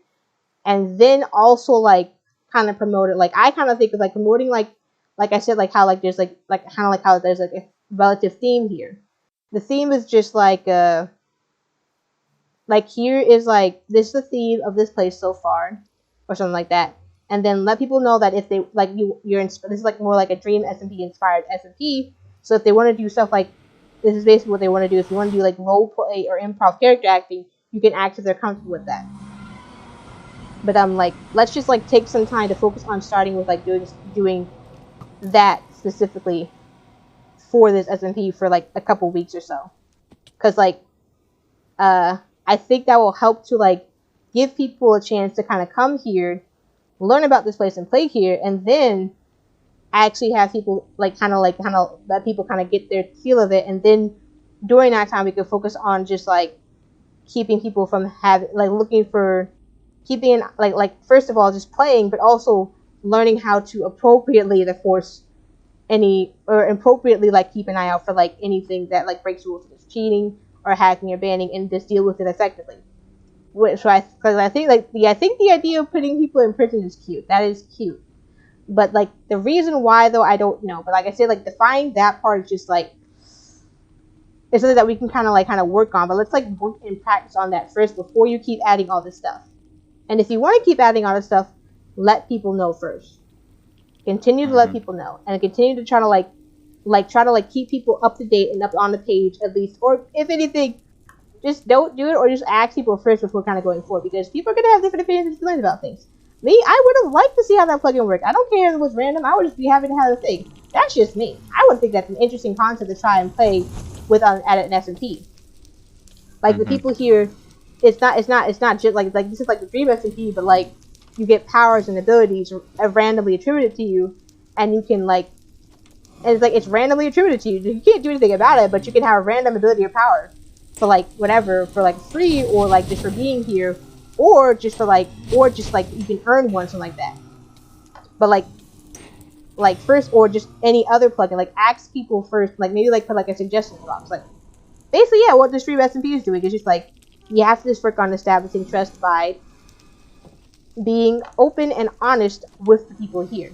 Speaker 1: and then also like kind of promote it. Like I kind of think of like promoting like I said, like how like there's like kind of like how there's like a relative theme here. The theme is just like here is like this is the theme of this place so far, or something like that, and then let people know that if they like this is like more like a dream SMP inspired SMP. So if they want to do stuff like this is basically what they want to do. If you want to do like role play or improv character acting, you can act if they're comfortable with that. But like let's just like take some time to focus on starting with like doing that specifically for this SMP for like a couple weeks or so, because like I think that will help to like give people a chance to kind of come here, learn about this place and play here, and then actually have people like kind of let people kind of get their feel of it, and then during that time we could focus on just like keeping people from having like looking for keeping like first of all just playing, but also learning how to appropriately force any or appropriately like keep an eye out for like anything that like breaks rules, if it's cheating or hacking or banning, and just deal with it effectively. Which I think I think the idea of putting people in prison is cute. That is cute. But like the reason why though I don't know. But like I said, like defining that part is just like it's something that we can kind of work on. But let's like work and practice on that first before you keep adding all this stuff. And if you want to keep adding all this stuff, let people know first. Continue to let people know, and continue to try to keep people up to date and up on the page at least, or if anything, just don't do it, or just ask people first before kind of going forward, because people are gonna have different opinions and feelings about things. Me, I would have liked to see how that plugin worked. I don't care if it was random. I would just be happy to have the thing. That's just me. I would think that's an interesting concept to try and play with at an SMP. Like the people here, it's not just like this is like the dream SMP, but like you get powers and abilities randomly attributed to you, and you can like, and it's like it's randomly attributed to you. You can't do anything about it, but you can have a random ability or power for like whatever, for like free, or like just for being here, or just like you can earn one, something like that. But like first, or just any other plugin, like ask people first, like maybe like put like a suggestion box, like basically yeah, what the stream SMP is doing is just like you have to just work on establishing trust by being open and honest with the people here.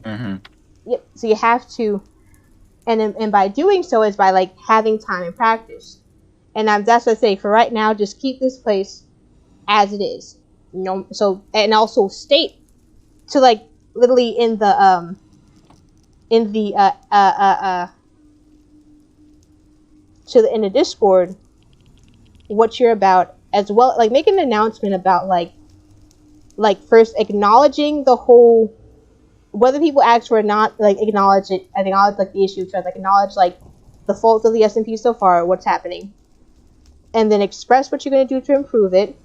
Speaker 1: Yep. So you have to, and by doing so is by like having time and practice. And that's what I say for right now. Just keep this place as it is. You know. So and also state to like literally in the Discord what you're about, as well, like make an announcement about like first acknowledging the whole, whether people ask for or not, like acknowledge like the issue, try to like acknowledge like the faults of the SMP so far, what's happening, and then express what you're going to do to improve it,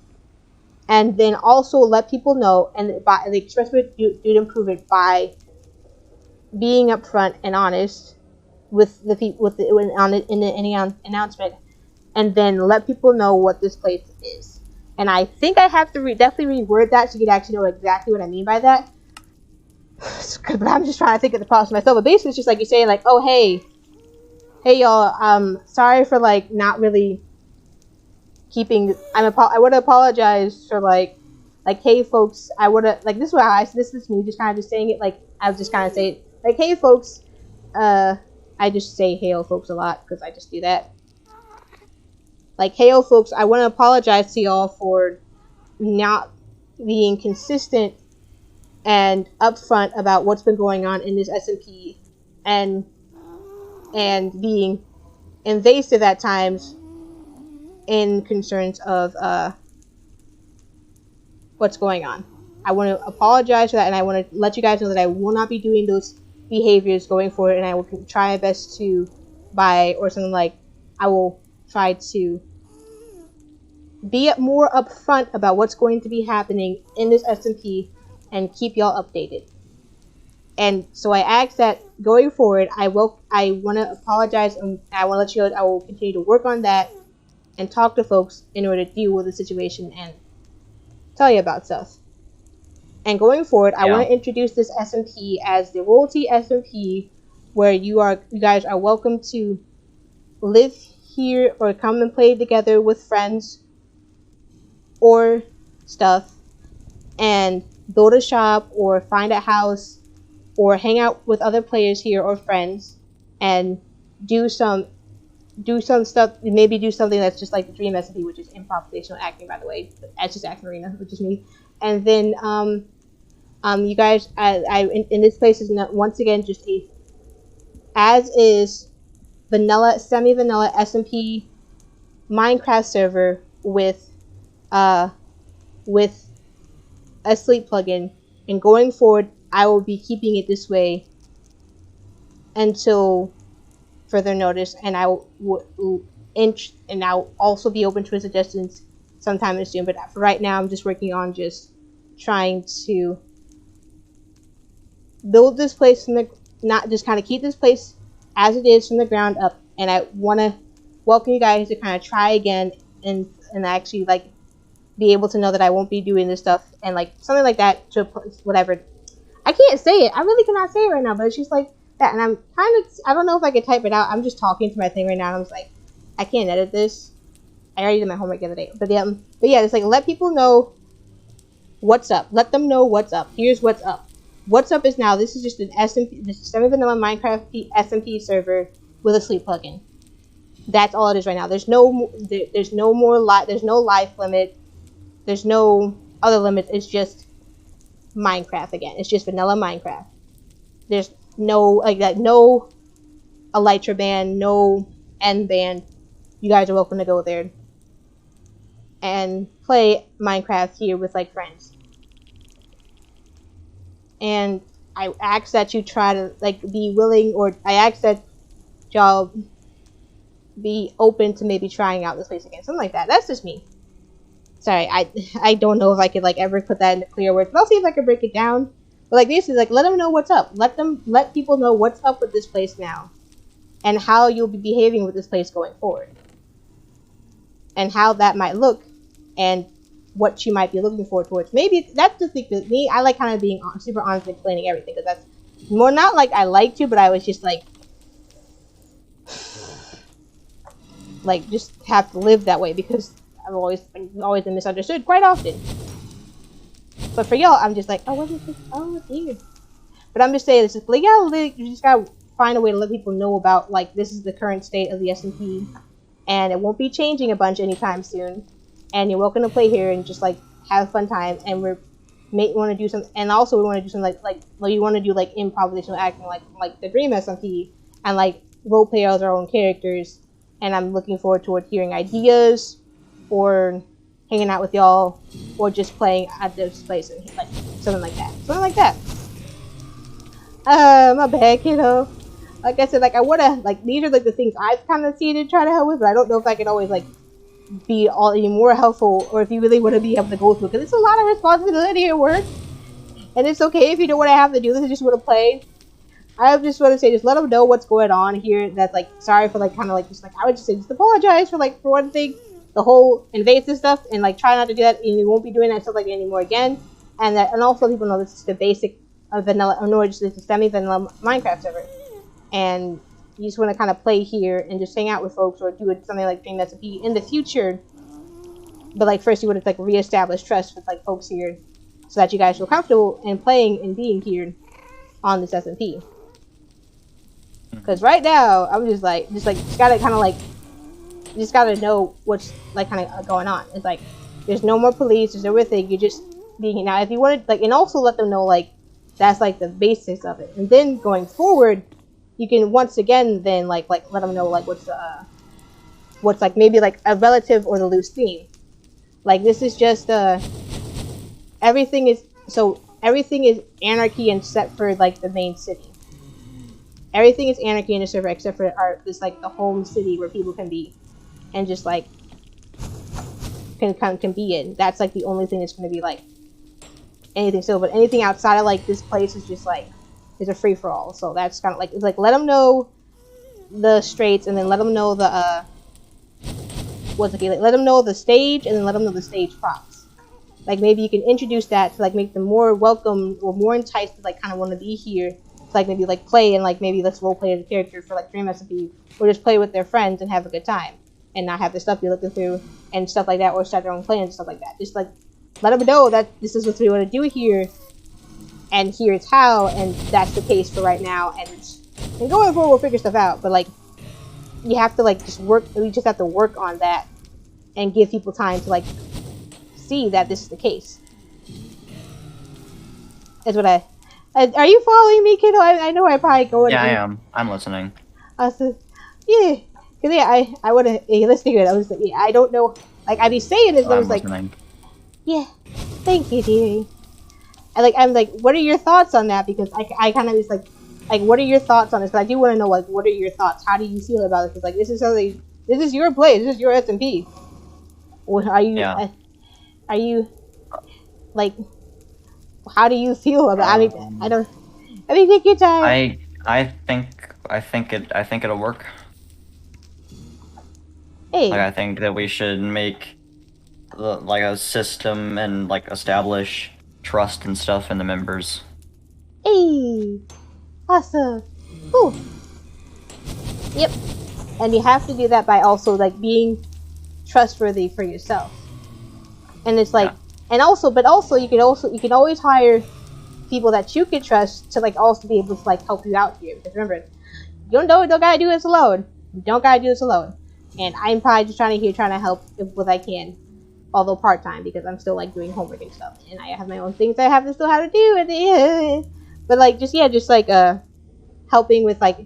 Speaker 1: and then also let people know and express what you do to improve it by being upfront and honest with the people in any announcement, and then let people know what this place is. And I think I have to definitely reword that so you can actually know exactly what I mean by that. But I'm just trying to think of the process myself. But basically, it's just like you're saying, like, oh hey y'all, sorry for like not really keeping. I would apologize for like hey folks, I would have like this is me just kind of just saying it, like I was just kind of saying like hey folks, I just say hail folks a lot because I just do that. Like, hail folks, I want to apologize to y'all for not being consistent and upfront about what's been going on in this SMP, and being invasive at times in concerns of what's going on. I want to apologize for that, and I want to let you guys know that I will not be doing those behaviors going forward, and I will try my best to I will try to be more upfront about what's going to be happening in this SMP and keep y'all updated. And so I ask that going forward, I want to apologize, and I want to let you know that I will continue to work on that and talk to folks in order to deal with the situation and tell you about stuff. And going forward, I want to introduce this SMP as the royalty SMP, where you guys are welcome to live here or come and play together with friends or stuff, and build a shop or find a house or hang out with other players here or friends and do some stuff, maybe do something that's just like the dream SMP, which is improvisational acting, by the way. That's just acting arena, which is me. And then you guys, in this place is not, once again, just a as is vanilla, semi-vanilla SMP Minecraft server with a sleep plugin. And going forward, I will be keeping it this way until further notice, and I'll also be open to suggestions sometime soon. But for right now, I'm just working on just trying to build this place from not just kind of keep this place as it is from the ground up. And I want to welcome you guys to kind of try again and actually like be able to know that I won't be doing this stuff and like something like that to whatever. I can't say it. I really cannot say it right now, but it's just like that. And I'm kind of, I don't know if I could type it out. I'm just talking to my thing right now. And I'm just like, I can't edit this. I already did my homework the other day. But yeah, it's like, let people know what's up. Let them know what's up. Here's what's up. What's up is now, this is just an SMP, this is semi-vanilla Minecraft SMP server with a sleep plugin. That's all it is right now. There's no more there's no life limit. There's no other limits. It's just Minecraft again. It's just vanilla Minecraft. There's no like that, no Elytra band, no N band. You guys are welcome to go there and play Minecraft here with like friends. And I ask that you try to like be willing, or I ask that y'all be open to maybe trying out this place again, something like that. That's just me. Sorry, I don't know if I could like ever put that into clear words, but I'll see if I can break it down. But like this is like, let them know what's up. Let people know what's up with this place now, and how you'll be behaving with this place going forward, and how that might look, and what you might be looking forward towards. Maybe that's the thing with me. I like kind of being super honest and explaining everything, because that's more not like I like to, but I was just like just have to live that way, because I've always been misunderstood quite often. But for y'all, I'm just like, oh, what is this? Oh, it's here. But I'm just saying, this is like, yeah, you just gotta find a way to let people know about like this is the current state of the SMP, and it won't be changing a bunch anytime soon. And you're welcome to play here and just like have a fun time. And we want to do some, and also we want to do some like you want to do like improvisational acting, like the Dream SMP, and like role play as our own characters. And I'm looking forward toward hearing ideas, or hanging out with y'all, or just playing at this place and like something like that. My bad, kiddo. Like I said, like I wanna like these are like the things I've kind of seen and try to help with, but I don't know if I can always like be all any more helpful, or if you really want to be able to go through, because it's a lot of responsibility at work, and it's okay if you don't want to have to do this and just want to play. I just want to say, just let them know what's going on here. That's like, sorry for like kind of like just like I would just say, just apologize for like for one thing, the whole invasive stuff, and like try not to do that, and you won't be doing that stuff like anymore again. And also people know this is the basic vanilla, or just this is semi-vanilla Minecraft server, and you just want to kind of play here and just hang out with folks, or do something like Dream SMP in the future. But like first you want to like reestablish trust with like folks here, so that you guys feel comfortable in playing and being here on this SMP. Because right now I'm just gotta kind of like, just gotta know what's like kind of going on. It's like there's no more police, there's everything. You're just being now. If you want to like, and also let them know like that's like the basics of it, and then going forward, you can once again then like let them know like what's like maybe like a relative or the loose theme. Like this is just everything is anarchy except for like the main city. Everything is anarchy in the server except for this like the home city where people can be, and just like can be in. That's like the only thing that's going to be like anything still. But anything outside of like this place is just like is a free for all. So that's kind of like, it's like let them know the straights, and then let them know the what's it? Like, let them know the stage, and then let them know the stage props. Like maybe you can introduce that to like make them more welcome or more enticed to like kind of want to be here. To, like maybe like play and like maybe let's role play as a character for like Dream SMP, or just play with their friends and have a good time, and not have the stuff you're looking through and stuff like that, or start their own plans and stuff like that. Just like let them know that this is what we want to do here, and here's how, and that's the case for right now. And going forward, we'll figure stuff out. But like you have to like just work. We just have to work on that and give people time to like see that this is the case. That's what I. Are you following me, kiddo? I know I probably go.
Speaker 2: Yeah, I am. I'm listening.
Speaker 1: So, yeah, cause yeah, I want to. Hey, let's figure it out. I was like, yeah, I don't know. Like I be saying this, but I was like, yeah, thank you, dearie. I'm like, what are your thoughts on that? Because I kind of just like, what are your thoughts on this? Because I do want to know, like, what are your thoughts? How do you feel about it? Because like, this is something. This is your play. This is your SMP. What are you?
Speaker 2: Yeah.
Speaker 1: Are you like? How do you feel about? I mean, I don't. I mean, take your time.
Speaker 2: I think it'll work.
Speaker 1: Hey.
Speaker 2: Like I think that we should make like a system and like establish trust and stuff in the members.
Speaker 1: Hey, awesome. Ooh. Yep. And you have to do that by also like being trustworthy for yourself. And it's like, and also, but also you can always hire people that you can trust to like also be able to like help you out here. Because remember, you don't gotta do this alone. You don't gotta do this alone. And I'm probably just trying to help what I can, although part time because I'm still like doing homework and stuff, and I have my own things I have to still have to do at the end. But like just like helping with like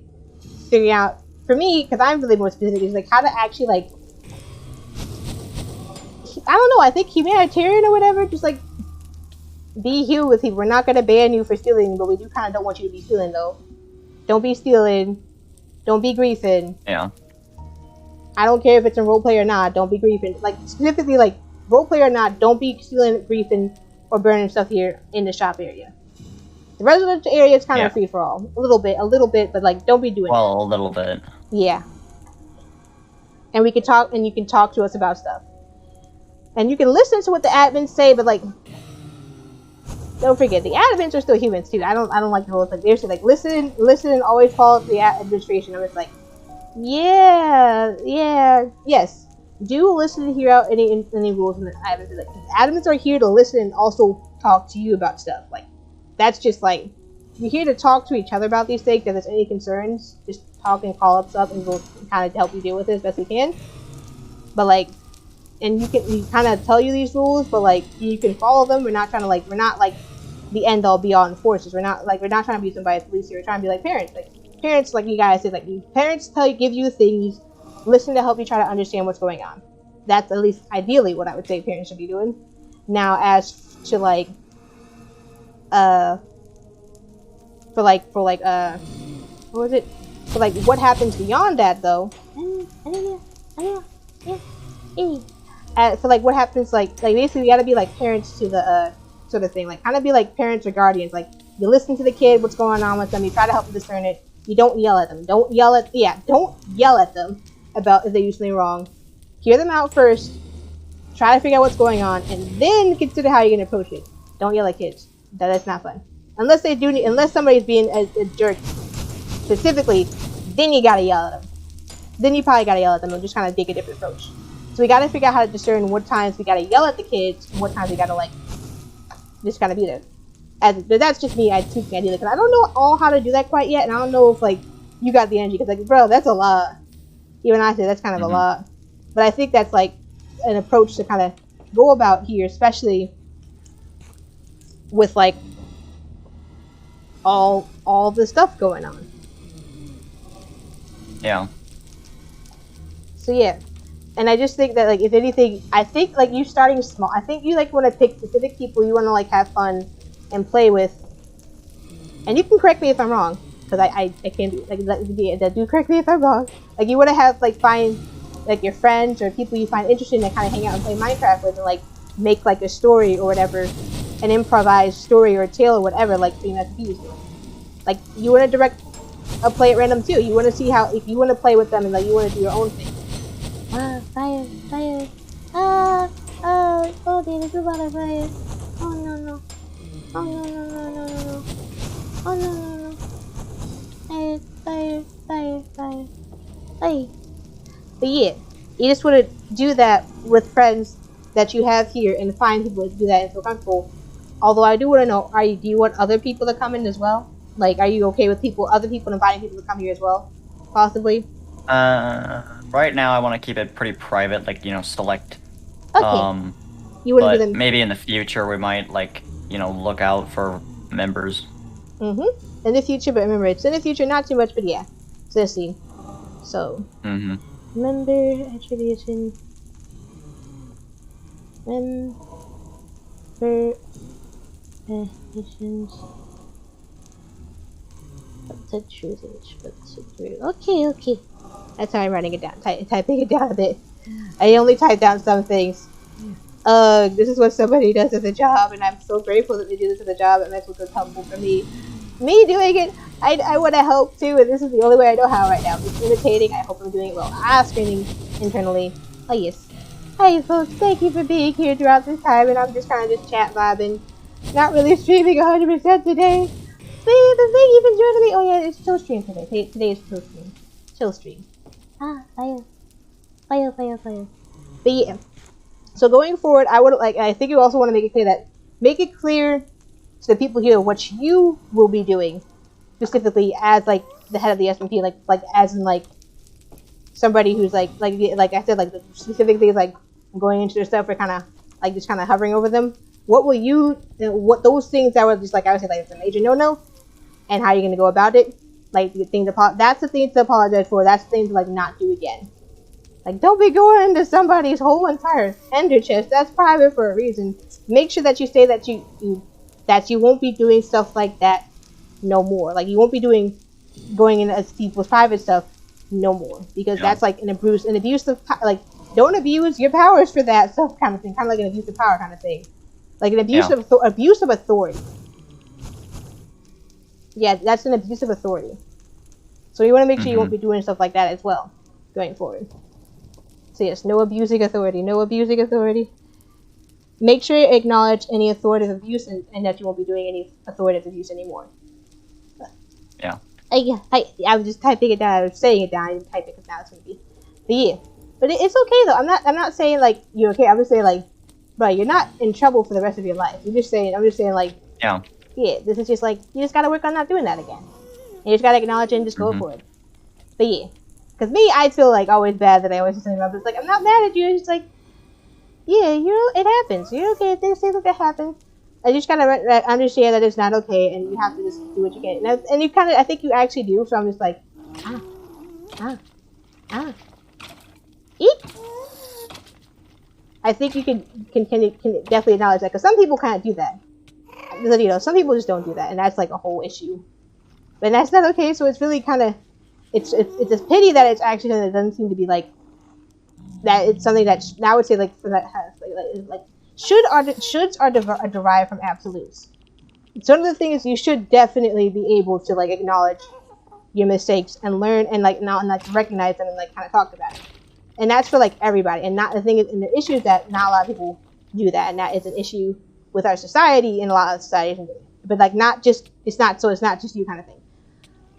Speaker 1: figuring out for me, because I'm really more specific, is like how to actually like, I don't know, I think humanitarian or whatever, just like be human with people. We're not gonna ban you for stealing, but we do kind of don't want you to be stealing though. Don't be stealing. Don't be griefing.
Speaker 2: Yeah.
Speaker 1: I don't care if it's in roleplay or not. Don't be griefing. Like specifically, like roleplay or not, don't be stealing, griefing, or burning stuff here in the shop area. The residential area is kind of free for all, a little bit, but like don't be doing.
Speaker 2: Well, a little bit.
Speaker 1: Yeah. And we can talk, and you can talk to us about stuff, and you can listen to what the admins say, but like don't forget the admins are still humans too. I don't like the rules like they're like listen, and always follow the administration. I'm just like. Yes. Do listen to hear out any rules and admins. Like, admins are here to listen and also talk to you about stuff. Like, that's just like, you're here to talk to each other about these things. If there's any concerns, just talk and call up stuff, and we'll kind of help you deal with it as best we can. But like, and we kind of tell you these rules, but like, you can follow them. We're not the end all be all enforcers. We're not trying to be somebody at police here. We're trying to be like parents. Like, parents, like you guys said, like parents give you things, listen to help you try to understand what's going on. That's at least ideally what I would say parents should be doing. Now, as to like, what was it? For like, what happens beyond that though? For like, what happens like basically we gotta be like parents to the sort of thing, like kind of be like parents or guardians. Like you listen to the kid, what's going on with them, you try to help them discern it. You don't yell at them. Don't yell at them about if they do something wrong. Hear them out first. Try to figure out what's going on, and then consider how you're gonna approach it. Don't yell at kids. That's not fun. Unless somebody's being a jerk specifically, then you gotta yell at them. Then you probably gotta yell at them and just kind of take a different approach. So we gotta figure out how to discern what times we gotta yell at the kids, and what times we gotta like just kind of be there. But that's just me. I tweak the idea because I don't know all how to do that quite yet, and I don't know if like you got the energy because like bro, that's a lot. Even I say that's kind of a lot, but I think that's like an approach to kind of go about here, especially with like all the stuff going on.
Speaker 2: Yeah.
Speaker 1: So yeah, and I just think that like if anything, I think like you starting small. I think you like want to pick specific people you want to like have fun and play with, and you can correct me if I'm wrong, because I can't do like do correct me if I'm wrong. Like you want to have like find like your friends or people you find interesting to kind of hang out and play Minecraft with, and like make like a story or whatever, an improvised story or a tale or whatever, like Dream SMP is doing. Like, you want to direct a play at random too. You want to see how, if you want to play with them and like you want to do your own thing. Ah, fire, fire. Ah, oh, there's a lot of fire. Oh no. Oh no. Oh no. Fire. Hey. But yeah, you just want to do that with friends that you have here and find people to do that and feel comfortable. Although I do want to know, do you want other people to come in as well? Like, are you okay with other people inviting people to come here as well? Possibly?
Speaker 2: Right now I want to keep it pretty private, like, select.
Speaker 1: Okay. You want to do
Speaker 2: But
Speaker 1: them?
Speaker 2: maybe in the future we might, like, look out for members.
Speaker 1: In the future, but remember, it's in the future, not too much, but yeah. So let's see. So, member attribution. Member additions. Okay. That's how I'm writing it down. Typing it down a bit. I only type down some things. This is what somebody does as a job, and I'm so grateful that they do this as a job, and that's what's helpful for me. Me doing it, I want to help too, and this is the only way I know how right now. I'm just imitating. I hope I'm doing it well. Screaming internally. Oh yes. Hey folks, thank you for being here throughout this time, and I'm just kind of just chat vibing. Not really streaming 100% today. But thank you for joining me. Oh yeah, it's chill stream today. Today is chill stream. Chill stream. Fire. But yeah. So going forward, I think you also want to make it clear to the people here what you will be doing, specifically as like the head of the SMP, like as in like somebody who's like I said, like the specific things like going into their stuff or kind of like just kind of hovering over them. What will you? What those things that were just like I would say like it's a major no, and how you're gonna go about it. Like the thing that's the thing to apologize for. That's the thing to like not do again. Like, don't be going into somebody's whole entire ender chest. That's private for a reason. Make sure that you say that you won't be doing stuff like that no more. Like, you won't be going into people's private stuff no more. Because that's like an abuse of, like, don't abuse your powers for that stuff kind of thing. Kind of like an abuse of power kind of thing. Like an abuse of authority. Yeah, that's an abuse of authority. So you want to make sure you won't be doing stuff like that as well, going forward. So yes, no abusing authority. Make sure you acknowledge any authoritative abuse and that you won't be doing any authoritative abuse anymore.
Speaker 2: Yeah.
Speaker 1: I was just typing it down. I was saying it down. I didn't type it because now it's going to be. But yeah. But it's okay though. I'm not saying like you're okay. I'm just saying like, bro, you're not in trouble for the rest of your life. I'm just saying like, yeah, this is just like, you just got to work on not doing that again. You just got to acknowledge it and just go for it. But yeah. Because me, I feel like always bad that I always say something about this. Like, I'm not mad at you. It's just like, yeah, it happens. You're okay. Things like that happen. I just gotta understand that it's not okay, and you have to just do what you can. And you kind of, I think you actually do. So I'm just like, eat. I think you can definitely acknowledge that because some people kind of do that. Because, some people just don't do that, and that's like a whole issue. But that's not okay. So it's really kind of. It's a pity that it's actually something that doesn't seem to be like that. It's something that I would say like for that has like shoulds are derived from absolutes. So one of the things you should definitely be able to like acknowledge your mistakes and learn and like recognize them and like kind of talk about it. And that's for like everybody. And not the thing is, and the issue is that not a lot of people do that, and that is an issue with our society and a lot of societies. But like it's not just you kind of thing.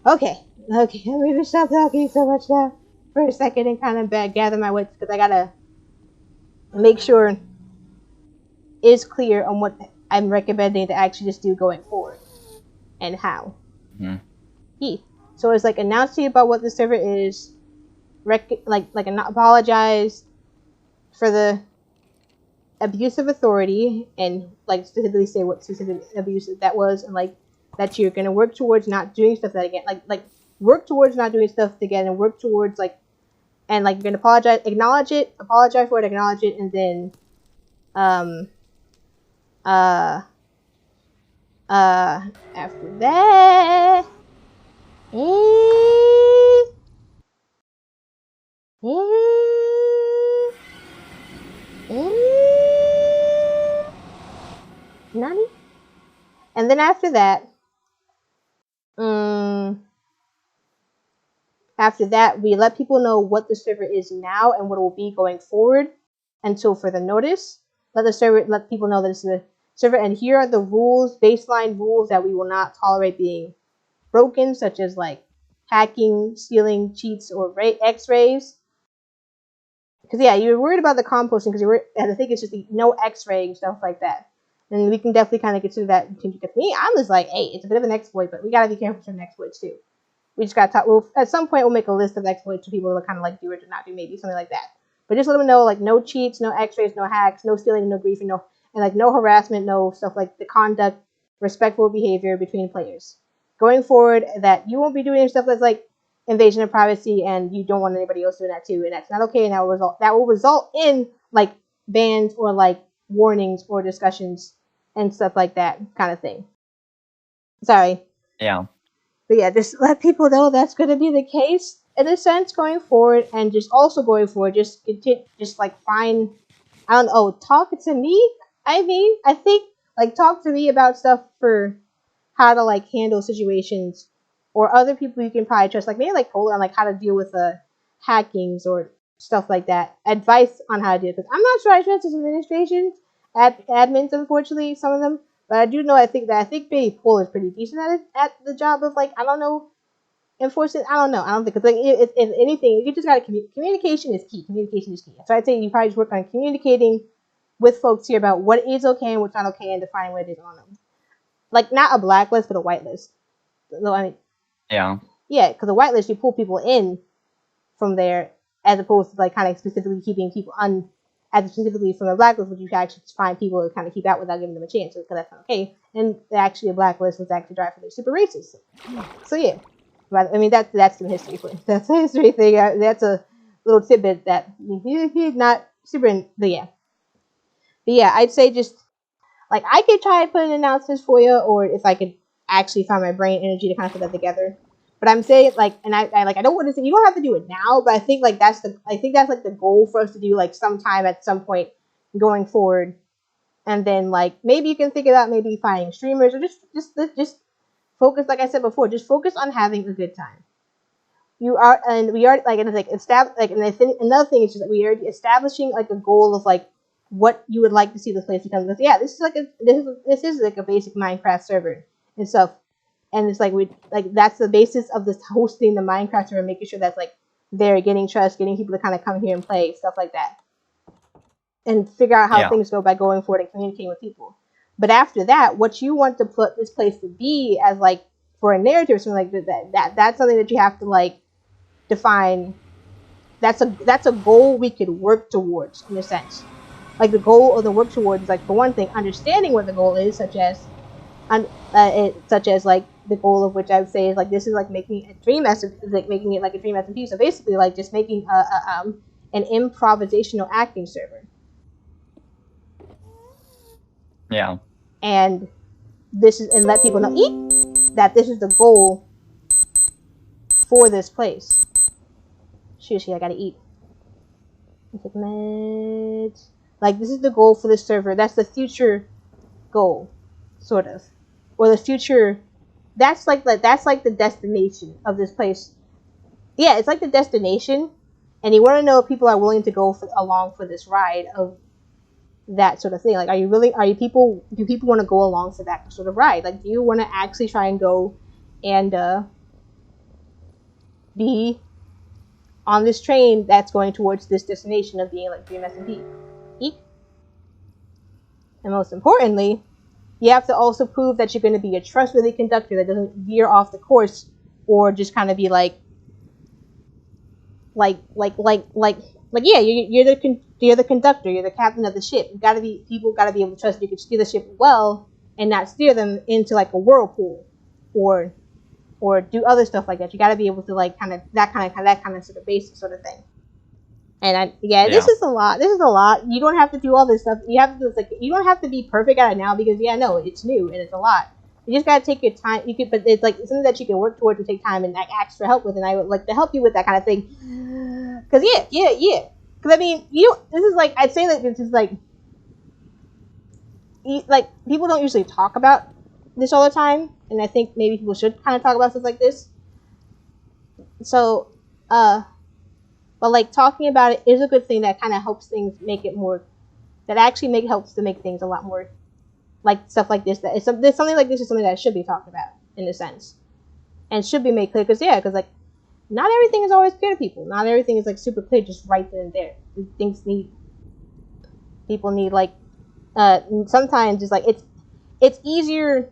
Speaker 1: Okay, I'm gonna stop talking so much now for a second and kind of gather my wits because I gotta make sure it's clear on what I'm recommending to actually just do going forward and how. So it's like announce to you about what the server is, apologize for the abuse of authority and like specifically say what specific abuse that was and like that you're gonna work towards not doing stuff that again, like work towards not doing stuff again, and work towards like, and like you're gonna apologize, acknowledge it, apologize for it, acknowledge it, and then, after that, Nani? And then after that, After that, we let people know what the server is now and what it will be going forward until further notice. Let people know that this is a server, and here are the rules, baseline rules that we will not tolerate being broken, such as like hacking, stealing, cheats, or X-rays. Because yeah, you're worried about the composting because and I think it's just no X-ray and stuff like that. And we can definitely kind of consider that. Because me, I'm just like, hey, it's a bit of an exploit, but we gotta be careful with exploits too. We just gotta talk. At some point, we'll make a list of exploits for people to kind of like do it or not do, maybe something like that. But just let them know, like, no cheats, no X-rays, no hacks, no stealing, no griefing, and like no harassment, no stuff like the conduct, respectful behavior between players. Going forward, that you won't be doing stuff that's like invasion of privacy, and you don't want anybody else doing that too, and that's not okay. And that will result in like bans or like warnings or discussions and stuff like that kind of thing. Sorry.
Speaker 2: Yeah.
Speaker 1: But yeah, just let people know that's going to be the case in a sense going forward, and just also going forward, just continue, just like find, I don't know, talk to me. I think like talk to me about stuff for how to like handle situations, or other people you can probably trust, like maybe like Polar on like how to deal with hackings or stuff like that. Advice on how to do it, because I'm not sure I trust this administration admins, unfortunately, some of them. But I do know, I think maybe Polar is pretty decent at the job of like, I don't know, enforcing. I don't know. I don't think, because like if anything, you just gotta communication is key. Communication is key. So I'd say you probably just work on communicating with folks here about what is okay and what's not okay, and defining what it is on them. Like not a blacklist, but a whitelist. No, I mean, yeah, because a whitelist you pull people in from there, as opposed to like kind of specifically keeping people as specifically from a blacklist, which you can actually just find people to kind of keep out without giving them a chance, because that's not okay. And actually, a blacklist was actually driving for super racist. So yeah, but I mean that's the history for it. That's a history thing. That's a little tidbit that he's not super. But yeah, I'd say just like I could try to put an analysis for you, or if I could actually find my brain energy to kind of put that together. But I'm saying like, and I don't want to say you don't have to do it now, but I think like that's like the goal for us to do like sometime at some point going forward, and then like maybe you can think about maybe finding streamers, or just focus, like I said before, just focus on having a good time. We are like, and it's like and I think another thing is just that we are establishing like a goal of like what you would like to see this place become. Because yeah, this is like a basic Minecraft server and stuff. And it's like that's the basis of this hosting the Minecraft server, making sure that's like they're getting trust, getting people to kind of come here and play, stuff like that. And figure out how things go by going forward and communicating with people. But after that, what you want to put this place to be as like for a narrative or something like that's something that you have to like define. That's a goal we could work towards in a sense. Like the goal or the work towards is like, for one thing, understanding what the goal is, such as like the goal of which I would say is like this is like making a dream like making it like a dream SMP. So basically like just making an improvisational acting server.
Speaker 2: Yeah.
Speaker 1: And let people know that this is the goal for this place. Seriously, I gotta eat. Take meds. Like this is the goal for this server. That's the future goal, sort of, or the future. That's like the destination of this place. Yeah, it's like the destination, and you want to know if people are willing to go along for this ride of that sort of thing. Like, do people want to go along for that sort of ride? Like, do you want to actually try and go and be on this train that's going towards this destination of being like Dream SMP? And most importantly, you have to also prove that you're going to be a trustworthy conductor that doesn't veer off the course, or just kind of be like yeah, you're the conductor, you're the captain of the ship. People gotta be able to trust you can steer the ship well and not steer them into like a whirlpool, or do other stuff like that. You gotta be able to like that kind of sort of basic sort of thing. And this is a lot. You don't have to do all this stuff. You don't have to be perfect at it now, because it's new and it's a lot. You just gotta take your time. But it's like something that you can work towards and take time and like ask for help with. And I would like to help you with that kind of thing. Because Because I mean, this is like, I'd say that this is like people don't usually talk about this all the time, and I think maybe people should kind of talk about stuff like this. So But like talking about it is a good thing that kind of helps things make it more. That actually helps to make things a lot more like stuff like this. That it's something like this is something that should be talked about in a sense, and should be made clear. Because like not everything is always clear to people. Not everything is like super clear just right then and there. Things need people need like sometimes it's like it's easier.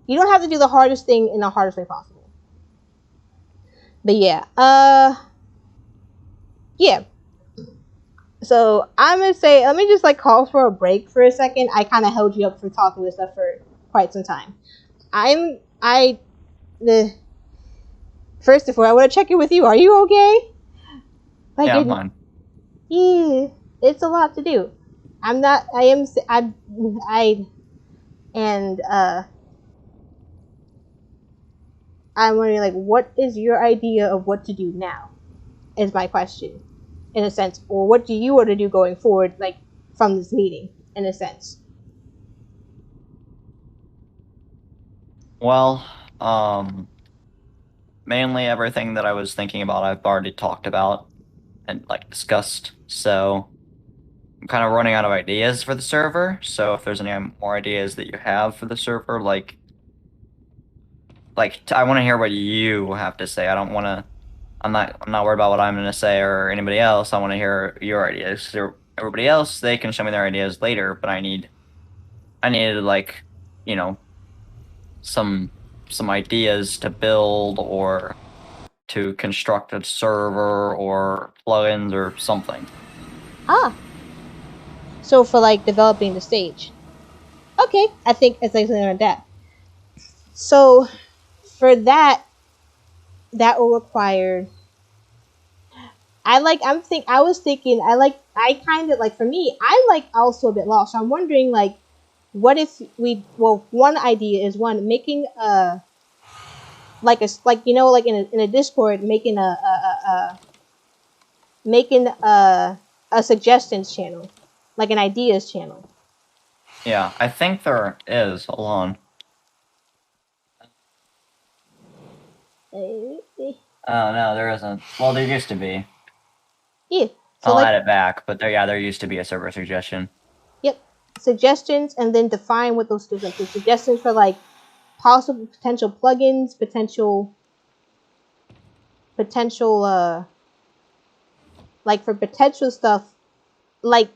Speaker 1: You don't have to do the hardest thing in the hardest way possible. But yeah. So I'm gonna say, let me just like call for a break for a second. I kind of held you up for talking this stuff for quite some time. The first of all, I want to check in with you. Are you okay? Like,
Speaker 2: yeah, I'm fine.
Speaker 1: Yeah, it's a lot to do. I'm not. And I'm wondering, like, what is your idea of what to do now? Is my question, in a sense, or what do you want to do going forward, like from this meeting, in a sense?
Speaker 2: Well, mainly everything that I was thinking about, I've already talked about and like discussed. So I'm kind of running out of ideas for the server. So if there's any more ideas that you have for the server, I want to hear what you have to say. I don't want to. I'm not worried about what I'm going to say or anybody else. I want to hear your ideas. Everybody else, they can show me their ideas later, but I needed like, you know, some ideas to build or to construct a server or plugins or something.
Speaker 1: Ah, so for like developing the stage. Okay, I think it's like something like that. So for that, that will require. I was thinking. I kind of like for me. I like also a bit lost. So I'm wondering like, what if we? Well, one idea is making a like like in a Discord making making a suggestions channel, like an ideas channel.
Speaker 2: Yeah, I think there is. Hold on. Oh no, there isn't. Well, there used to be.
Speaker 1: Yeah. So
Speaker 2: I'll
Speaker 1: like,
Speaker 2: add it back, but there used to be a server suggestion.
Speaker 1: yep, suggestions, and then define what those suggestions. Suggestions for like possible potential plugins, potential like for potential stuff, like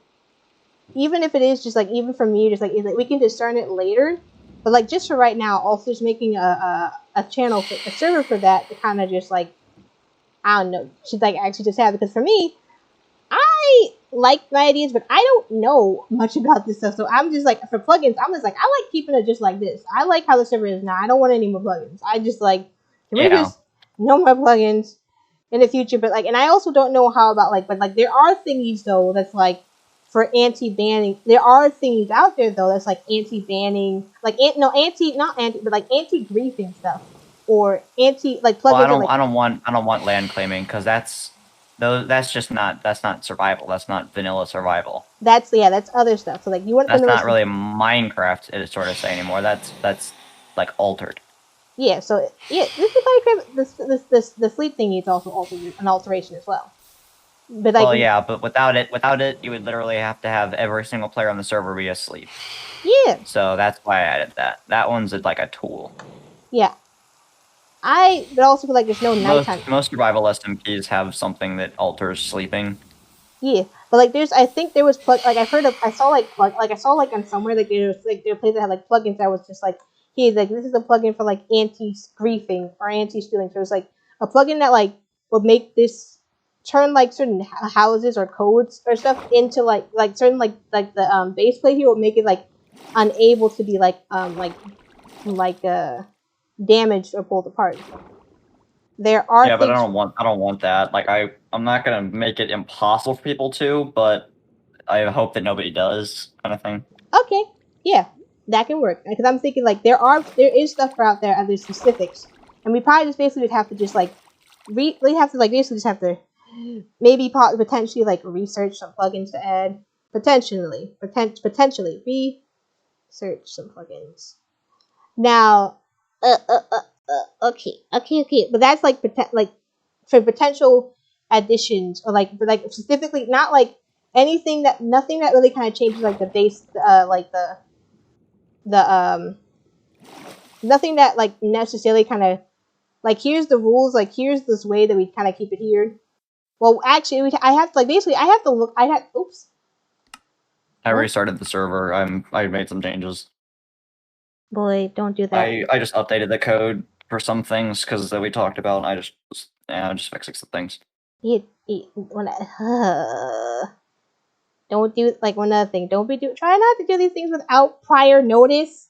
Speaker 1: even if it is just like even from you, just like we can discern it later. But like just for right now, also just making a channel for a server for that to kind of just like I don't know, should like actually just have, because for me, I like my ideas, but I don't know much about this stuff. So I'm just like for plugins, I'm just like I like keeping it just like this. I like how the server is now. I don't want any more plugins. I just like can we
Speaker 2: Yeah.
Speaker 1: just no more plugins in the future. But like, and I also don't know how about like, but like there are thingies though that's like for anti-banning. There are things out there though that's like anti-banning, like not anti, but like anti-griefing stuff or anti like plugins.
Speaker 2: Well, I don't want land claiming because that's not survival. That's not vanilla survival.
Speaker 1: That's other stuff. So like you want
Speaker 2: That's
Speaker 1: vanilla
Speaker 2: not really Minecraft, it sort of say anymore. That's like altered.
Speaker 1: Yeah, so yeah, this is like the sleep thingy is also an alteration as well. But like,
Speaker 2: Well, yeah, but without it, you would literally have to have every single player on the server be asleep.
Speaker 1: yeah,
Speaker 2: So that's why I added that. That one's like a tool.
Speaker 1: yeah. But also feel like there's no nighttime.
Speaker 2: Most survival SMPs have something that alters sleeping.
Speaker 1: Yeah, but like I think there was like I saw on somewhere like there was places that had like plugins that was just like, hey, like this is a plugin for like anti-griefing or anti-stealing. So it's like a plugin that like would make this turn like certain houses or codes or stuff into like certain like the base plate here would make it like unable to be like damaged or pulled apart. There are
Speaker 2: Yeah, but
Speaker 1: things.
Speaker 2: I don't want that. Like I'm not gonna make it impossible for people to, but I hope that nobody does, kind of thing.
Speaker 1: Okay, yeah, that can work. Because I'm thinking like there is stuff out there and there's specifics, and we probably just basically would have to just like we have to like basically just have to maybe potentially like research some plugins to add, potentially research some plugins. Now, okay, but that's like for potential additions, or like specifically not like nothing that really kind of changes like the base, like the nothing that like necessarily kind of like here's the rules, like here's this way that we kind of keep it here. Well, actually, I have to like basically I have to look. Oops.
Speaker 2: I restarted the server. I made some changes.
Speaker 1: Boy, don't do that.
Speaker 2: I just updated the code for some things because that we talked about. I just fixing some things.
Speaker 1: Don't do like one other thing. Try not to do these things without prior notice.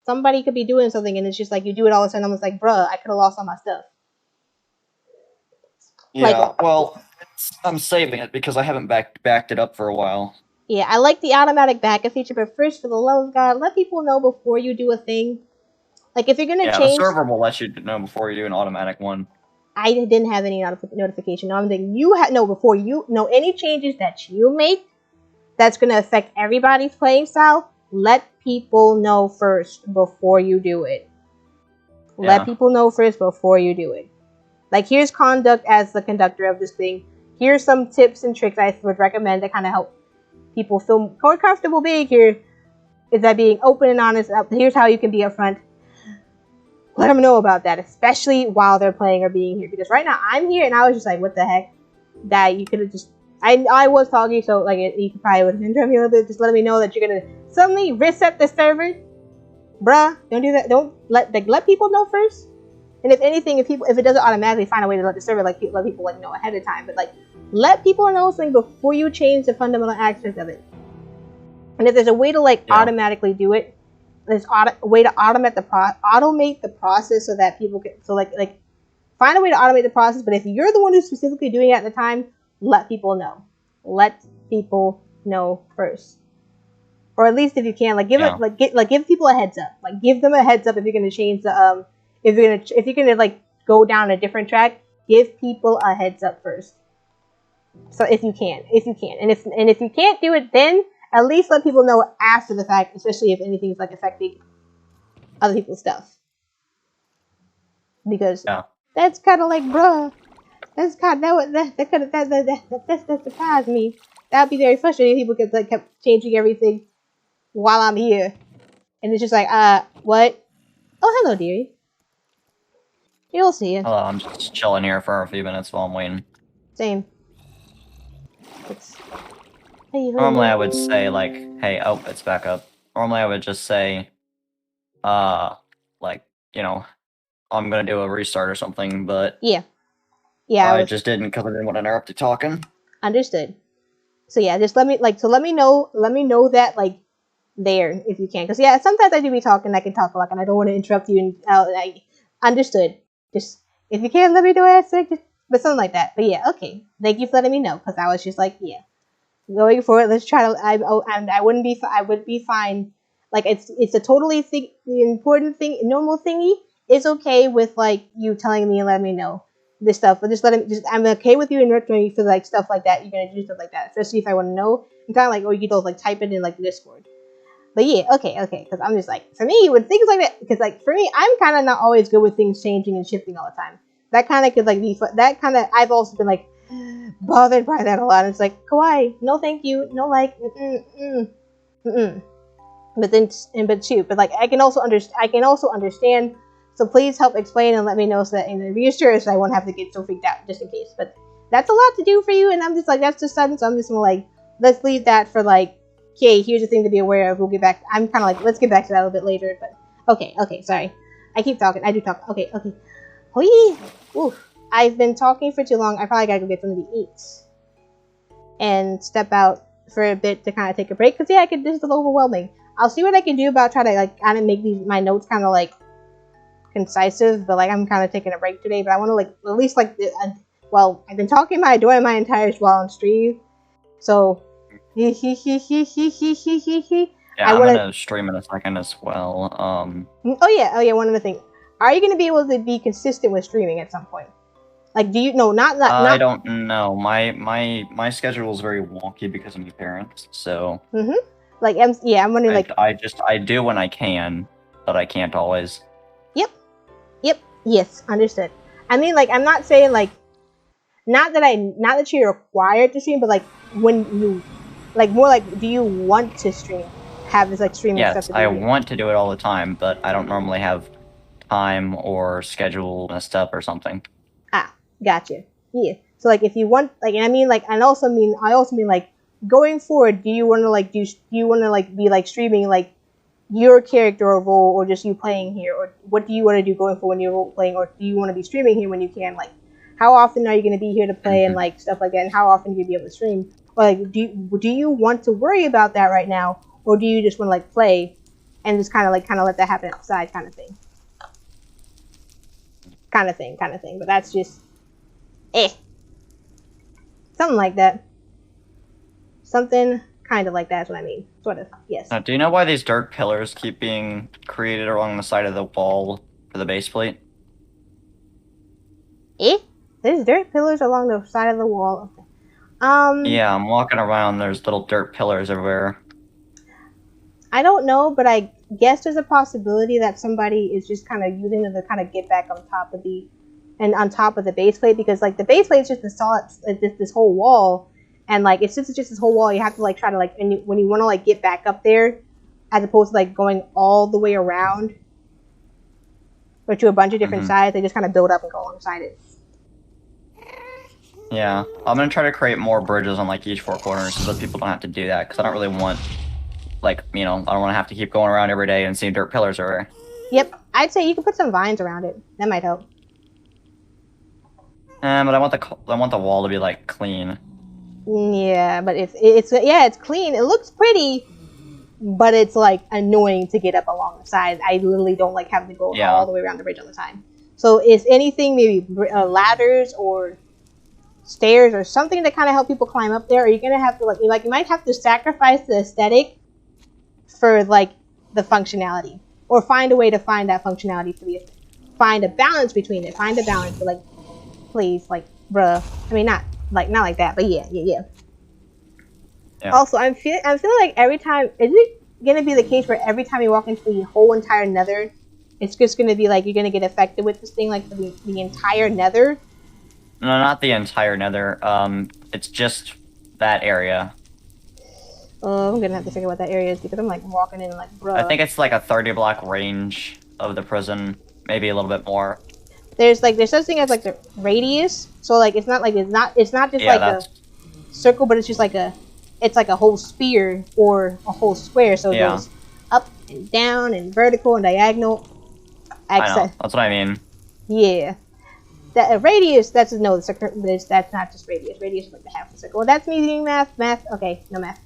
Speaker 1: Somebody could be doing something and it's just like you do it all of a sudden. Almost like, bruh, I could have lost all my stuff.
Speaker 2: Yeah,
Speaker 1: like,
Speaker 2: well, I'm saving it because I haven't backed it up for a while.
Speaker 1: Yeah, I like the automatic backup feature, but first, for the love of God, let people know before you do a thing. Like, if you're gonna change,
Speaker 2: the server will let you know before you do an automatic one.
Speaker 1: I didn't have any notification. No, I'm thinking before you know any changes that you make that's gonna affect everybody's playing style. Let people know first before you do it. Let people know first before you do it. Like, here's conduct as the conductor of this thing. Here's some tips and tricks I would recommend to kind of help people feel more comfortable being here. Is that being open and honest? Here's how you can be upfront. Let them know about that, especially while they're playing or being here. Because right now I'm here and I was just like, what the heck? That you could have just... I was talking, so like you probably would have interrupted me a little bit. Just letting me know that you're going to suddenly reset the server. Bruh, don't do that. Don't let people know first. And if anything, if it doesn't automatically find a way to let the server let people like know ahead of time, but like let people know something before you change the fundamental aspect of it. And if there's a way to like automatically do it, there's a way to automate the process so that people can like find a way to automate the process. But if you're the one who's specifically doing it at the time, let people know. Let people know first, or at least if you can, give people a heads up. Like give them a heads up if you're going to change the if you're gonna like go down a different track, give people a heads up first. So if you can, and if you can't do it, then at least let people know after the fact, especially if anything's like affecting other people's stuff. Because that's kind of like, bruh, that's kind of that surprised me. That'd be very frustrating. People kept changing everything while I'm here, and it's just like, what? Oh, hello, dearie. You'll see it.
Speaker 2: Hello, I'm just chilling here for a few minutes while I'm waiting.
Speaker 1: Same.
Speaker 2: Normally I would say like, hey, oh, it's back up. Normally I would just say, like, you know, I'm gonna do a restart or something, but
Speaker 1: yeah,
Speaker 2: I just didn't because I didn't want to interrupt you talking.
Speaker 1: Understood. So yeah, just let me know that like there if you can, because yeah, sometimes I do be talking, I can talk a lot, and I don't want to interrupt you. And I understood. Just if you can, let me know it, but something like that. But yeah, okay. Thank you for letting me know, because I was just like, yeah, going forward, let's try to. I would be fine. Like it's a totally the important thing, normal thingy is okay with like you telling me and letting me know this stuff, but I'm okay with you interrupting me for like stuff like that. You're gonna do stuff like that, especially if I want to know. I'm kind of like, or you can like type it in like Discord. But yeah, okay, because I'm just like, for me, with things like that, because like for me, I'm kind of not always good with things changing and shifting all the time. That kind of could like be that kind of. I've also been like bothered by that a lot. It's like, kawaii, no thank you, no like, But then, but like I can also understand. So please help explain and let me know so that in the reassure so I won't have to get so freaked out just in case. But that's a lot to do for you, and I'm just like, that's just sudden. So I'm just gonna like, let's leave that for like, okay, here's the thing to be aware of. We'll get back. I'm kind of like, let's get back to that a little bit later. But okay, sorry. I keep talking. I do talk. Okay. Hoi! Oof. I've been talking for too long. I probably gotta go get something to eat and step out for a bit to kind of take a break. Cause yeah, this is a little overwhelming. I'll see what I can do about trying to like kind of make my notes kind of like concisive, but like I'm kind of taking a break today. But I want to like at least like well, I've been talking during my entire while on stream, so
Speaker 2: Yeah, I'm gonna stream in a second as well.
Speaker 1: Oh yeah. One other thing, are you gonna be able to be consistent with streaming at some point? Like, do you know? Not.
Speaker 2: I don't know. My schedule is very wonky because of my parents. So.
Speaker 1: Like, I'm wondering. Like,
Speaker 2: I do when I can, but I can't always.
Speaker 1: Yep. Yes, understood. I mean, like, I'm not saying like, not that you're required to stream, but like when you, like, more like, do you want to stream? Have this like streaming stuff
Speaker 2: Yes,
Speaker 1: to do
Speaker 2: I
Speaker 1: here?
Speaker 2: want to do it all the time, but I don't normally have time or schedule messed up or something.
Speaker 1: Ah, gotcha. Yeah. So like, if you want, like, and I mean, like, I also mean like, going forward, do you want to like do you want to like be like streaming like your character or role, or just you playing here, or what do you want to do going forward when you're role playing, or do you want to be streaming here when you can? Like, how often are you going to be here to play and like stuff like that, and how often do you be able to stream? Or like, do you want to worry about that right now, or do you just want to like play and just kind of let that happen outside, kind of thing? Kind of thing. But that's just something like that. Something kind of like that is what I mean. Sort of. Yes.
Speaker 2: Now, do you know why these dirt pillars keep being created along the side of the wall for the base plate?
Speaker 1: There's dirt pillars along the side of the wall. Okay.
Speaker 2: Yeah, I'm walking around. There's little dirt pillars everywhere.
Speaker 1: I don't know, but I guess there's a possibility that somebody is just kind of using them to kind of get back on top of the base plate, because like the base plate is just a solid, this whole wall, and like since it's just this whole wall, you have to like try to like, and when you want to like get back up there, as opposed to like going all the way around or to a bunch of different sides, they just kind of build up and go alongside it.
Speaker 2: Yeah, I'm gonna try to create more bridges on like each four corners so that people don't have to do that, because I don't really want, like, I don't want to have to keep going around every day and seeing dirt pillars everywhere.
Speaker 1: Yep, I'd say you could put some vines around it. That might help.
Speaker 2: But I want the wall to be like clean.
Speaker 1: Yeah, but it's clean. It looks pretty, but it's like annoying to get up along the side. I literally don't like having to go all the way around the bridge all the time. So if anything, maybe ladders or stairs or something to kind of help people climb up there. Or you're gonna have to you might have to sacrifice the aesthetic for like the functionality, or find a way to find that functionality for the find a balance between it. Find a balance, but like, please, like, bruh. I mean, not like that, but yeah. Also, I'm feeling like every time, is it gonna be the case where every time you walk into the whole entire nether, it's just gonna be like you're gonna get affected with this thing, like the entire nether?
Speaker 2: No, not the entire nether. It's just that area.
Speaker 1: Oh, I'm gonna have to figure out what that area is, because I'm like walking in like, bruh.
Speaker 2: I think it's like a 30-block range of the prison, maybe a little bit more.
Speaker 1: There's such thing as like the radius, so like it's not just like a circle, but it's just like a whole sphere or a whole square. So it goes up and down and vertical and diagonal.
Speaker 2: I know, that's what I mean.
Speaker 1: Yeah, that radius. That's not just radius. Radius is like the half of the circle. Well, that's me doing math. Okay, no math.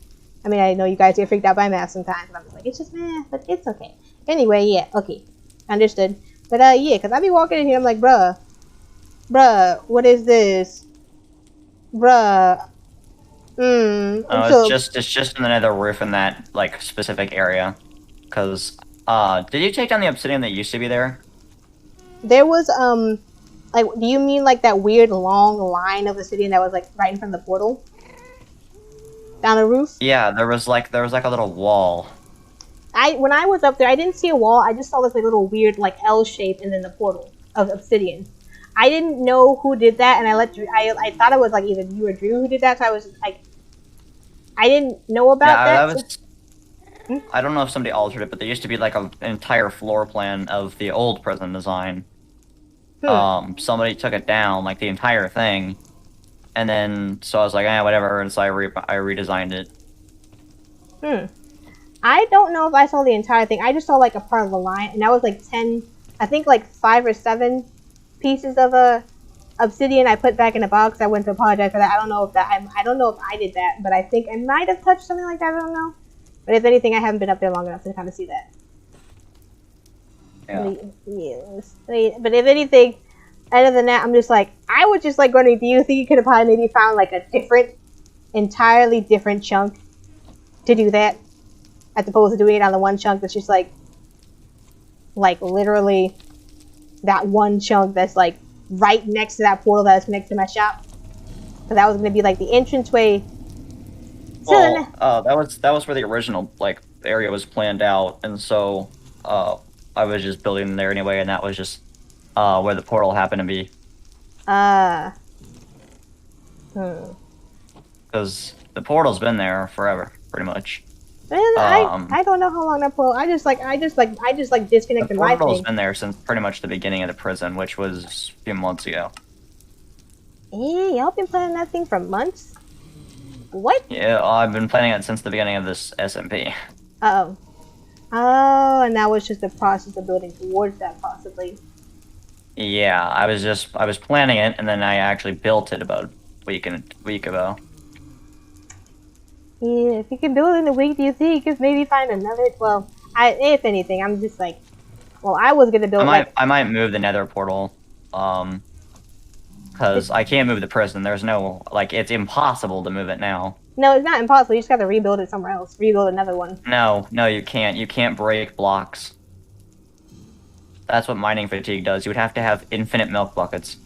Speaker 1: I mean, I know you guys get freaked out by math sometimes, and I'm just like, it's just math, but it's okay. Anyway, yeah, okay, understood. But yeah, because I be walking in here, I'm like, bruh, what is this? Bruh.
Speaker 2: It's just in the nether roof in that like specific area. Cause did you take down the obsidian that used to be there?
Speaker 1: There was like, do you mean like that weird long line of obsidian that was like right in front of the portal? Down the roof?
Speaker 2: Yeah, there was like a little wall.
Speaker 1: When I was up there, I didn't see a wall. I just saw this like little weird like L shape and then the portal of obsidian. I didn't know who did that, and I thought it was like either you or Drew who did that. So I was like, I didn't know about that.
Speaker 2: I don't know if somebody altered it, but there used to be like an entire floor plan of the old prison design. Somebody took it down, like the entire thing, and then so I was like, whatever, and so I redesigned it.
Speaker 1: I don't know if I saw the entire thing. I just saw like a part of the line, and that was like 10, I think like 5 or 7 pieces of obsidian I put back in a box. I went to apologize for that. I don't know if I did that, but I think I might have touched something like that. I don't know. But if anything, I haven't been up there long enough to kind of see that. Yeah. But if anything, other than that, I'm just like, I was just like wondering, do you think you could have probably maybe found like a entirely different chunk to do that, as opposed to doing it on the one chunk that's just like literally that one chunk that's like right next to that portal that's next to my shop? So that was going to be like the entranceway.
Speaker 2: Well, that was where the original like area was planned out, and so I was just building there anyway, and that was just where the portal happened to be.
Speaker 1: Hmm.
Speaker 2: Because the portal's been there forever, pretty much.
Speaker 1: And I don't know how long that portal. I just
Speaker 2: The
Speaker 1: disconnected my
Speaker 2: portal's
Speaker 1: thing.
Speaker 2: been there since pretty much the beginning of the prison, which was a few months ago.
Speaker 1: Y'all been playing that thing for months? What?
Speaker 2: Yeah, I've been playing it since the beginning of this SMP.
Speaker 1: Oh. Oh, and now it's just the process of building towards that, possibly.
Speaker 2: Yeah, I was planning it, and then I actually built it about a week ago.
Speaker 1: Yeah, if you can build it in a week, do you think you could maybe find another? Well, if anything, I'm just like, well, I was gonna build
Speaker 2: I might move the Nether portal, because I can't move the prison. There's no it's impossible to move it now.
Speaker 1: No, it's not impossible. You just gotta rebuild it somewhere else. Rebuild another one.
Speaker 2: No, you can't. You can't break blocks. That's what mining fatigue does. You would have to have infinite milk buckets.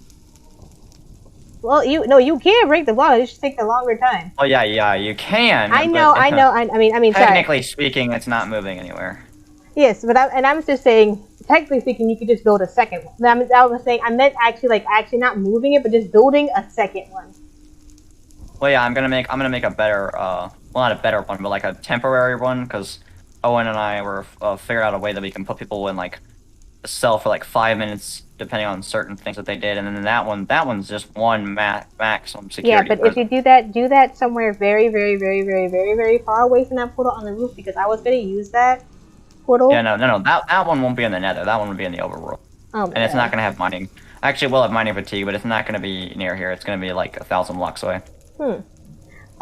Speaker 1: Well, you can break the block. It just takes a longer time.
Speaker 2: Oh yeah, you can.
Speaker 1: I know. I mean,
Speaker 2: technically speaking, it's not moving anywhere.
Speaker 1: Yes, but I'm just saying. Technically speaking, you could just build a second one. I was saying I meant actually not moving it, but just building a second one.
Speaker 2: Well, yeah, I'm gonna make a better, well, not a better one, but like a temporary one, because Owen and I were figured out a way that we can put people in like a cell for like 5 minutes, depending on certain things that they did, and then that one's just one maximum security.
Speaker 1: Yeah, but if you do that somewhere very, very, very, very, very, very far away from that portal on the roof, because I was gonna use that portal.
Speaker 2: Yeah, no, that one won't be in the Nether. That one would be in the overworld, and it's not gonna have mining. Actually, we'll have mining fatigue, but it's not gonna be near here. It's gonna be like 1,000 blocks away.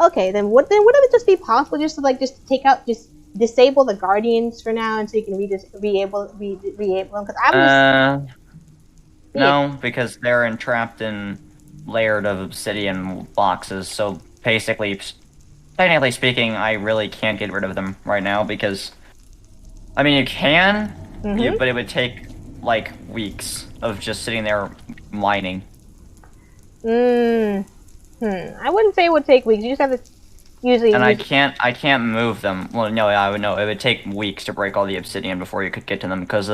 Speaker 1: Okay, then would it just be possible just to disable the guardians for now, and so you can re-able them? Because I was
Speaker 2: no, because they're entrapped in layered of obsidian boxes. So basically, technically speaking, I really can't get rid of them right now because, I mean, you can, but it would take like weeks of just sitting there mining.
Speaker 1: I wouldn't say it would take weeks. You just have to usually.
Speaker 2: And I can't move them. Well, no, I would know. It would take weeks to break all the obsidian before you could get to them because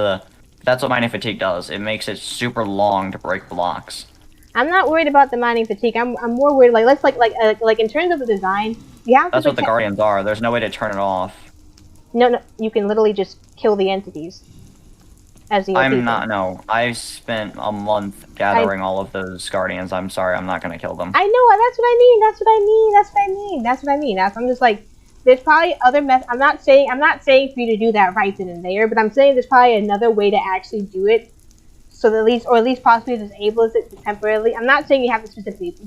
Speaker 2: that's what mining fatigue does. It makes it super long to break blocks.
Speaker 1: I'm not worried about the mining fatigue. I'm more worried like in terms of the design. You have.
Speaker 2: That's what the guardians are. There's no way to turn it off.
Speaker 1: No, you can literally just kill the entities.
Speaker 2: I spent a month gathering all of those guardians. I'm sorry, I'm not gonna kill them.
Speaker 1: I know, that's what I mean. I'm just like, there's probably other I'm not saying for you to do that right then and there, but I'm saying there's probably another way to actually do it, so that at least possibly disable it temporarily. I'm not saying you have to specifically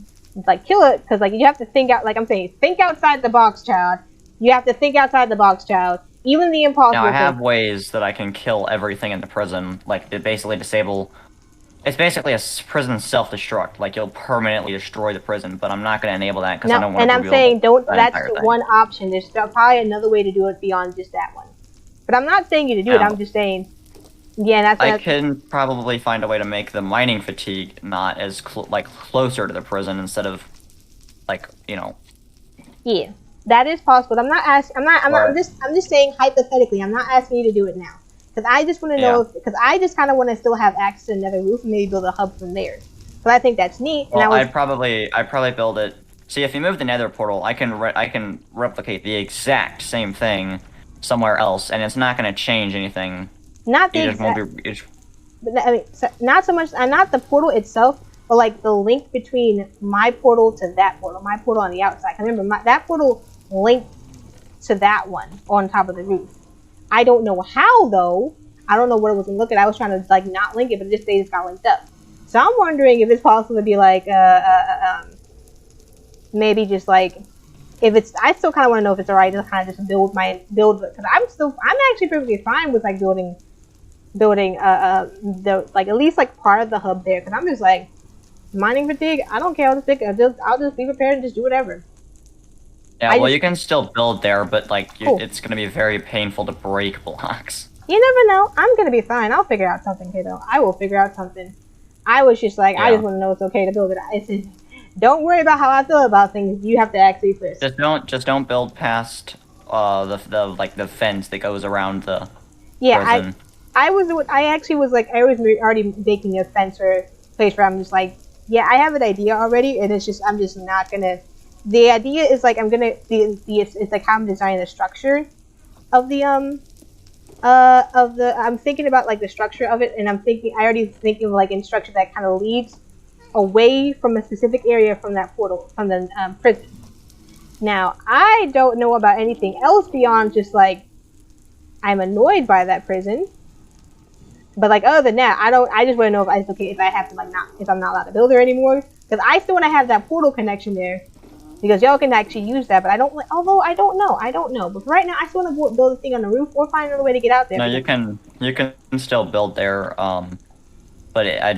Speaker 1: like kill it, because like you have to think out. Like I'm saying, think outside the box, child. You have to think outside the box, child. Even the impossible.
Speaker 2: Now I have ways that I can kill everything in the prison, like to basically disable. It's basically a prison self-destruct. Like you'll permanently destroy the prison, but I'm not going to enable that because I don't want to.
Speaker 1: And I'm saying that's one option. There's probably another way to do it beyond just that one. But I'm not saying you to do it. I'm just saying, yeah,
Speaker 2: I can probably find a way to make the mining fatigue not as closer to the prison instead of,
Speaker 1: Yeah. That is possible. I'm just saying hypothetically. I'm not asking you to do it now, because I just want to know. Because I just kind of want to still have access to another roof and maybe build a hub from there. But I think that's neat.
Speaker 2: Well, I'd probably build it. See, if you move the Nether portal, I can replicate the exact same thing somewhere else, and it's not going to change anything.
Speaker 1: Not the exact. I mean, not so much. Not the portal itself, but like the link between my portal to that portal, my portal on the outside. I remember that portal linked to that one on top of the roof. I don't know how though. I don't know what it was gonna look at. I was trying to like not link it, but they just got linked up. So I'm wondering if it's possible to be like maybe just like if it's. I still kind of want to know if it's alright to kind of just build because I'm actually perfectly fine with like building the like at least like part of the hub there, because I'm just like mining fatigue. I don't care. I'll just be prepared and just do whatever.
Speaker 2: Yeah, well, you can still build there, but like it's gonna be very painful to break blocks.
Speaker 1: You never know. I'm gonna be fine. I'll figure out something, kiddo. I will figure out something. I was just like, I just want to know it's okay to build it. I said, don't worry about how I feel about things. You have to actually first.
Speaker 2: Just don't build past the fence that goes around the prison.
Speaker 1: I was already making a fence or place where I'm just like yeah, I have an idea already, and it's just I'm just not gonna. The idea is like I'm gonna it's like how I'm designing the structure of the I'm thinking about like the structure of it, and I already thinking of like in structure that kind of leads away from a specific area from that portal from the prison. Now I don't know about anything else beyond just like I'm annoyed by that prison. But like other than that, I just want to know if it's okay if I have to like not if I'm not allowed to build there anymore because I still want to have that portal connection there because y'all can actually use that. But I don't. Although I don't know. But right now, I still want to build a thing on the roof or find another way to get out there.
Speaker 2: No, you can still build there. But I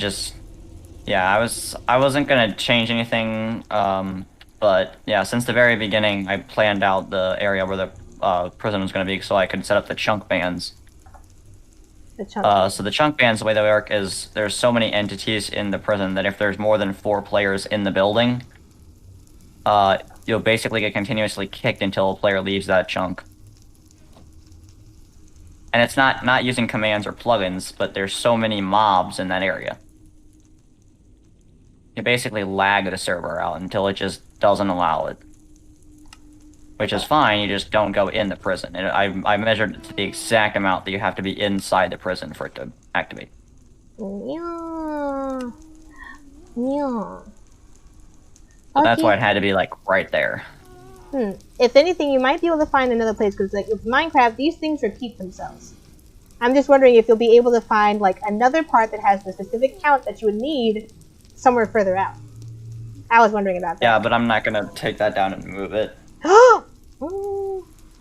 Speaker 2: wasn't gonna change anything. But yeah, since the very beginning, I planned out the area where the prison was gonna be, so I could set up the chunk bands. So the chunk bands, the way they work is there's so many entities in the prison that if there's more than 4 players in the building, you'll basically get continuously kicked until a player leaves that chunk. And it's not using commands or plugins, but there's so many mobs in that area. You basically lag the server out until it just doesn't allow it. Which is fine, you just don't go in the prison. And I measured it to the exact amount that you have to be inside the prison for it to activate.
Speaker 1: Yeah. Yeah.
Speaker 2: So that's why it had to be, like, right there.
Speaker 1: If anything, you might be able to find another place, because, like, with Minecraft, these things repeat themselves. I'm just wondering if you'll be able to find, like, another part that has the specific count that you would need somewhere further out. I was wondering about that.
Speaker 2: Yeah, but I'm not gonna take that down and move it.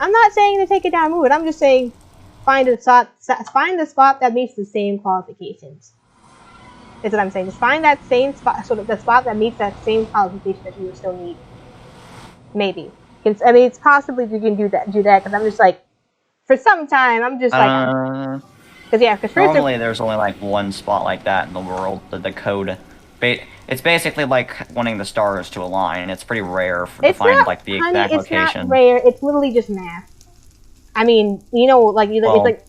Speaker 1: I'm not saying to take it down and move it. I'm just saying find the spot that meets the same qualifications. Is what I'm saying. Just find that same spot, sort of the spot that meets that same qualification that you would still need. Maybe. I mean, it's possibly you can do that. Because I'm just like, for some time, I'm just like, because
Speaker 2: normally there's only like one spot like that in the world. The code. It's basically like wanting the stars to align. It's pretty rare to find like the exact location.
Speaker 1: It's not rare. It's literally just math. I mean, you know, like it's like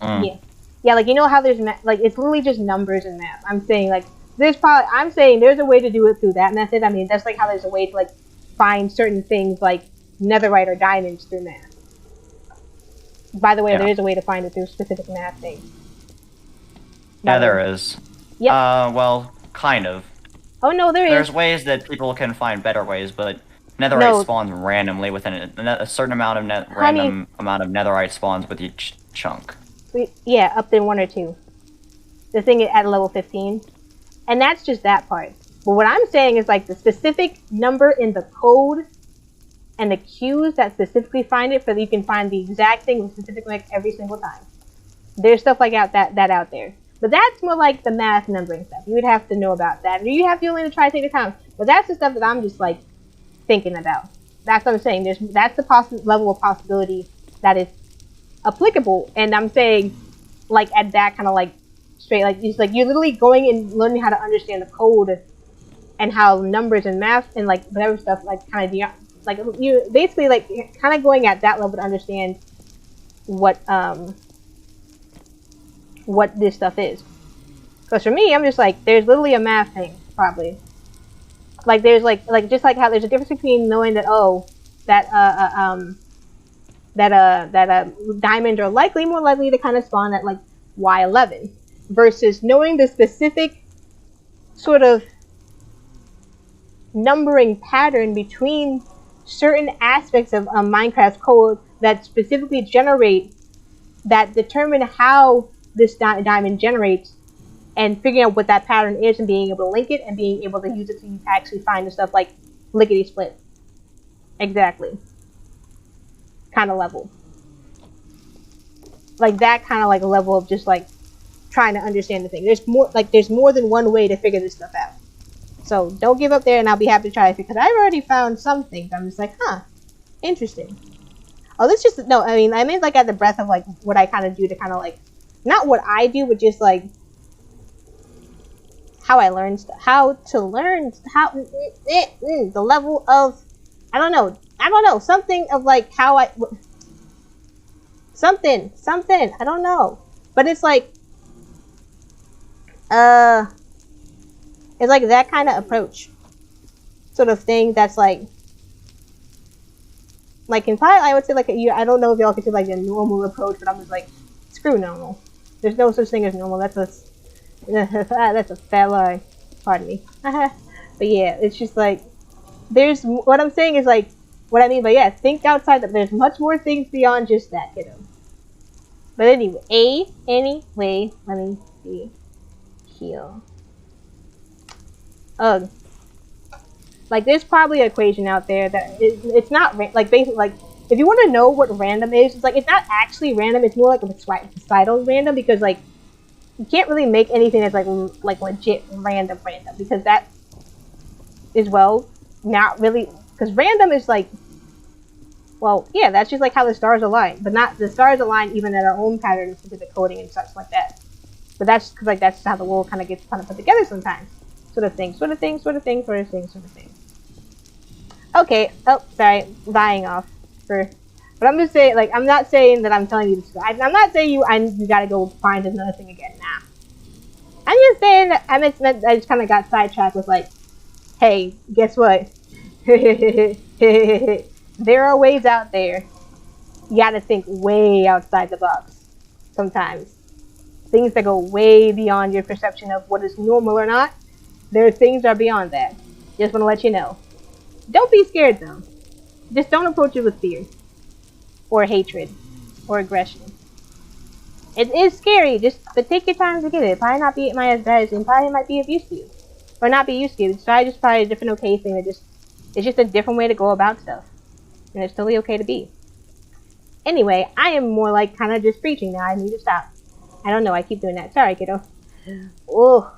Speaker 1: yeah, like you know how there's like it's literally just numbers and math. I'm saying like I'm saying there's a way to do it through that method. I mean, that's like how there's a way to like find certain things like netherite or diamonds through math. There is a way to find it through specific math things.
Speaker 2: Yeah, there is.
Speaker 1: Yeah.
Speaker 2: Well, kind of.
Speaker 1: Oh no,
Speaker 2: There's ways that people can find better ways, but netherite spawns randomly within a certain amount of random amount of netherite spawns with each chunk.
Speaker 1: Yeah, up to 1 or 2. The thing at level 15, and that's just that part. But what I'm saying is like the specific number in the code and the cues that specifically find it, so that you can find the exact thing with specific like every single time. There's stuff like that out there. But that's more like the math numbering stuff. You would have to know about that. You have to only try to take the time. But that's the stuff that I'm just like thinking about. That's what I'm saying. That's the level of possibility that is applicable. And I'm saying like at that kind of like straight like you're literally going and learning how to understand the code and how numbers and math and like whatever stuff like kind of like you basically like kind of going at that level to understand what this stuff is. Because for me, I'm just like, there's literally a math thing, probably. Like there's like just like how there's a difference between knowing that diamonds are more likely to kind of spawn at like Y11 versus knowing the specific sort of numbering pattern between certain aspects of Minecraft's code that specifically determine how this diamond generates, and figuring out what that pattern is and being able to link it and being able to use it to actually find the stuff like lickety split. Exactly. Kind of level. Like that kind of like level of just like trying to understand the thing. There's more than one way to figure this stuff out. So don't give up there, and I'll be happy to try it because I've already found some things. I'm just like, interesting. Oh, this just I mean like at the breadth of like what I kind of do to kind of like not what I do, but just like how I learn stuff, the level of I don't know something of like how something I don't know, but it's like it's like that kind of approach. sort of thing that's like in pilot, I would say like I don't know if y'all consider like a normal approach, but I'm just like, screw normal. There's no such thing as normal. That's a fat lie. Pardon me. But yeah, it's just like there's what I'm saying is like what I mean by yeah, think outside that there's much more things beyond just that, kiddo. But anyway, let me see. Heal. Ugh. Like there's probably an equation out there that it's not like basically like if you want to know what random is, it's like it's not actually random. It's more like a societal random because like you can't really make anything that's like legit random because that is well not really because random is like well yeah that's just like how the stars align, but not the stars align even at our own pattern specific coding and such like that. But that's because like that's how the world kind of gets put together sometimes. Sort of thing. Okay. Oh, sorry. Dying off. But I'm just saying, like, I'm not saying that I'm telling you this. I'm not saying you gotta go find another thing again. Nah. I'm just saying that I just kind of got sidetracked with like, hey, guess what? There are ways out there. You gotta think way outside the box. Sometimes. Things that go way beyond your perception of what is normal or not. There are things that are beyond that. Just want to let you know. Don't be scared though. Just don't approach it with fear. Or hatred. Or aggression. It is scary, but take your time to get it. Probably not be as bad as it probably might be of use to you. Or not be used to you. It's probably a different okay thing. It's just a different way to go about stuff. And it's totally okay to be. Anyway, I am more like kind of just preaching now. I need to stop. I don't know, I keep doing that. Sorry, kiddo. Oh.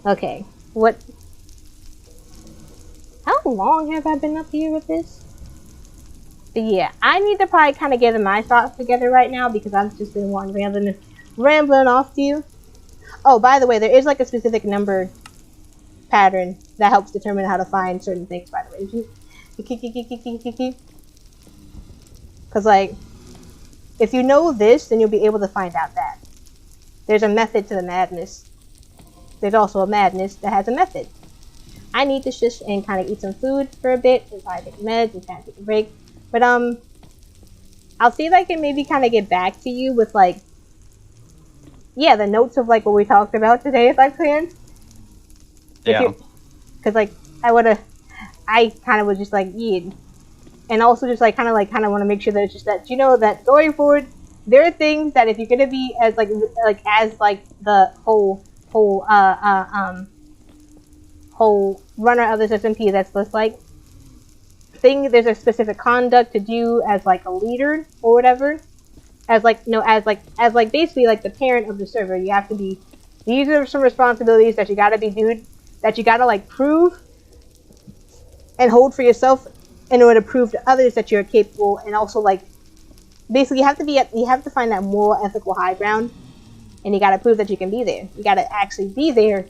Speaker 1: Okay. What? How long have I been up here with this? But yeah, I need to probably kind of get my thoughts together right now because I've just been rambling off to you. Oh, by the way, there is like a specific number pattern that helps determine how to find certain things, by the way. Because like, if you know this, then you'll be able to find out that. There's a method to the madness. There's also a madness that has a method. I need to shush and kind of eat some food for a bit and probably take meds and kind of take a break. But I'll see if I can maybe kind of get back to you with like, yeah, the notes of like what we talked about today if I can.
Speaker 2: Yeah.
Speaker 1: Because like I kind of was just like, yeah. And also just like kind of want to make sure that it's just that you know that going forward, there are things that if you're gonna be as the whole runner of this SMP, that's just like thing. There's a specific conduct to do as like a leader or whatever. As basically like the parent of the server, you have to be. These are some responsibilities that you gotta be doing. That you gotta like prove and hold for yourself in order to prove to others that you're capable, and also like basically you have to find that moral ethical high ground, and you got to prove that you can be there. You got to actually be there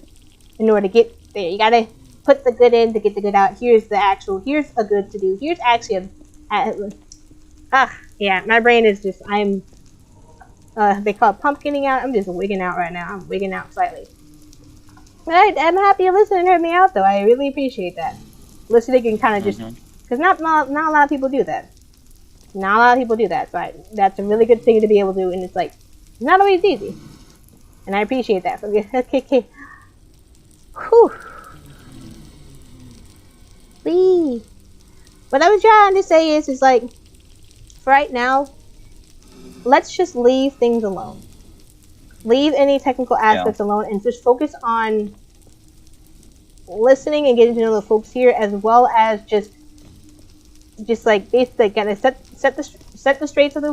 Speaker 1: in order to get there. You got to put the good in to get the good out. Here's a good to do. Here's actually yeah, my brain is just they call it pumpkining out. I'm just wigging out right now. I'm wigging out slightly. But I'm happy a listener heard me out though. I really appreciate that. Listening can kind of just because not a lot of people do that. Not a lot of people do that, so that's a really good thing to be able to do, and it's like, it's not always easy. And I appreciate that. So, okay. Whew. Whee. What I was trying to say is like, for right now, let's just leave things alone. Leave any technical aspects alone and just focus on listening and getting to know the folks here, as well as just like basically kind of set the straights of the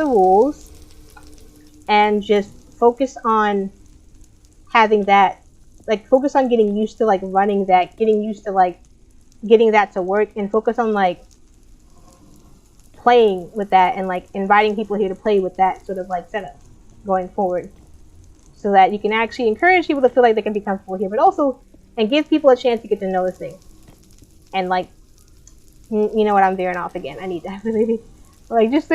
Speaker 1: rules, and just focus on having that, like focus on getting used to like running that, getting used to like getting that to work, and focus on like playing with that and like inviting people here to play with that sort of like setup going forward, so that you can actually encourage people to feel like they can be comfortable here, but also and give people a chance to get to know this thing. And like, you know what, I'm veering off again. I need to really like just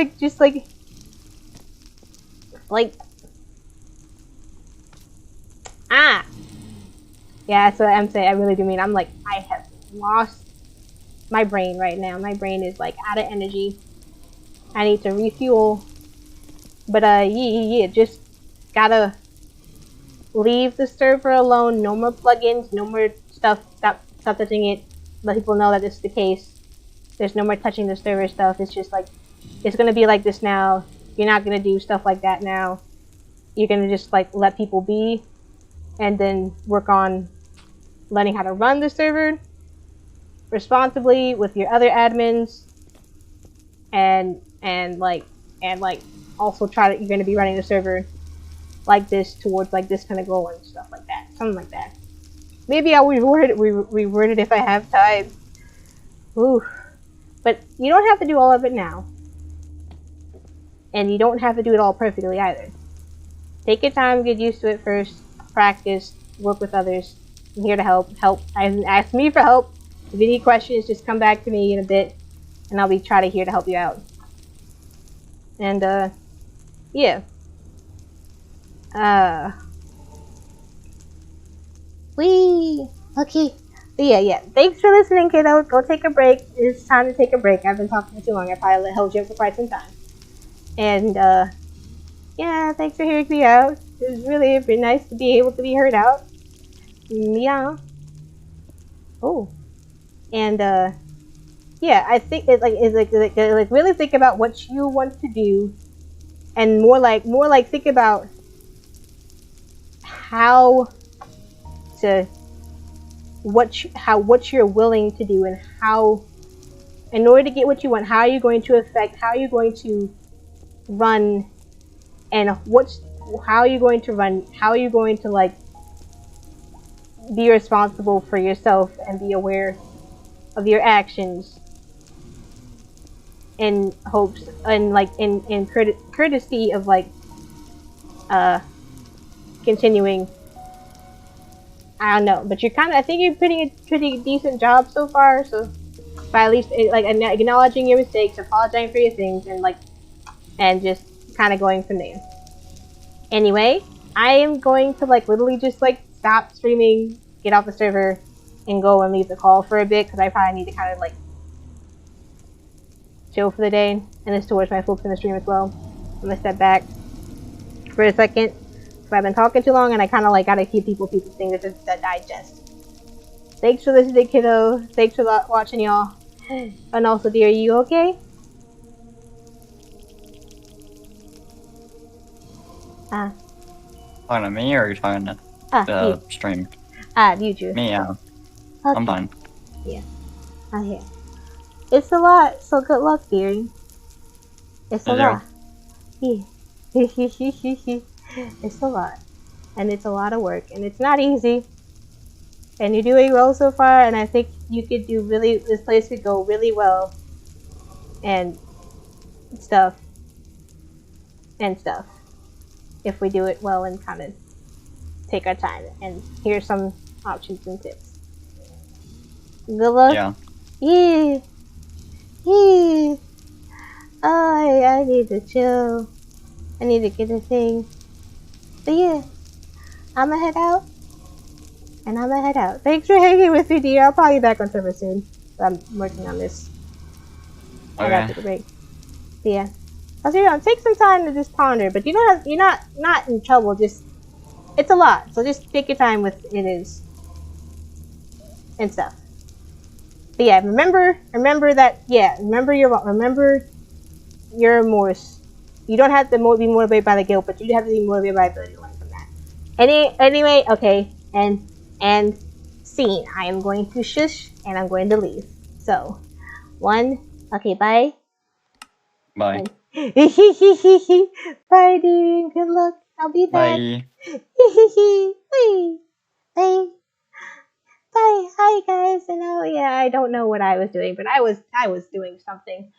Speaker 1: Yeah, that's what I'm saying. I really do mean. I'm like, I have lost my brain right now. My brain is like out of energy. I need to refuel. But yeah, just gotta leave the server alone. No more plugins. No more stuff. Stop touching it. Let people know that this is the case. There's no more touching the server stuff. It's just like, it's gonna be like this now. You're not gonna do stuff like that now. You're gonna just like let people be, and then work on learning how to run the server responsibly with your other admins, and also try to, you're gonna be running the server like this towards like this kind of goal and stuff like that, something like that. Maybe I'll reword it if I have time. Ooh. But you don't have to do all of it now, and you don't have to do it all perfectly either. Take your time, get used to it first, practice, work with others. I'm here to help. Ask me for help. If you need questions, just come back to me in a bit, and I'll be trying to here to help you out. And yeah. Okay. But yeah. Thanks for listening, kiddo. Go take a break. It's time to take a break. I've been talking too long. I probably held you up for quite some time. And yeah, thanks for hearing me out. It was really nice to be able to be heard out. Yeah. Oh. And yeah, I think it's like really think about what you want to do, and more like think about how to what you're willing to do, and how, in order to get what you want, how are you going to affect, how are you going to run, and how are you going to run, how are you going to like be responsible for yourself and be aware of your actions, in hopes and like in courtesy of like continuing. I don't know, but you're kind of, I think you're putting a pretty decent job so far, so by at least like acknowledging your mistakes, apologizing for your things, and like, and just kind of going from there. Anyway, I am going to like literally just like stop streaming, get off the server, and go and leave the call for a bit, because I probably need to kind of like chill for the day, and this towards my folks in the stream as well. I'm gonna step back for a second. So I've been talking too long, and I kind of like gotta keep people things that digest. Thanks for listening, kiddo. Thanks for watching, y'all. And also, dear, are you okay?
Speaker 2: Talking to me, or are you talking to the stream?
Speaker 1: You, Drew.
Speaker 2: Me, yeah.
Speaker 1: Okay.
Speaker 2: I'm fine.
Speaker 1: Yeah. Yeah. It's a lot, so good luck, dearie. It's a lot. Yeah. It's a lot. And it's a lot of work, and it's not easy. And you're doing well so far, and I think you could do really, this place could go really well. And stuff. If we do it well and kind of take our time. And here's some options and tips. Good luck.
Speaker 2: Yeah.
Speaker 1: Yeah. Yeah. I need to chill. I need to get a thing. But yeah, I'ma head out. And I'ma head out. Thanks for hanging with me, dear. I'll probably be back on server soon. I'm working on this.
Speaker 2: Okay.
Speaker 1: After the break. But yeah. I'll see you around. Take some time to just ponder, but you're not in trouble. Just, it's a lot, so just take your time with it is and stuff. But yeah, remember that. Yeah, remember your remorse. You don't have to be motivated by the guilt, but you have to be motivated by the ability to learn from that. Anyway, okay, and scene. I am going to shush, and I'm going to leave. So, okay, bye.
Speaker 2: Bye.
Speaker 1: Bye, dear. Good luck. I'll be back.
Speaker 2: Bye.
Speaker 1: Bye. Bye. Hi, guys. And yeah, I don't know what I was doing, but I was doing something.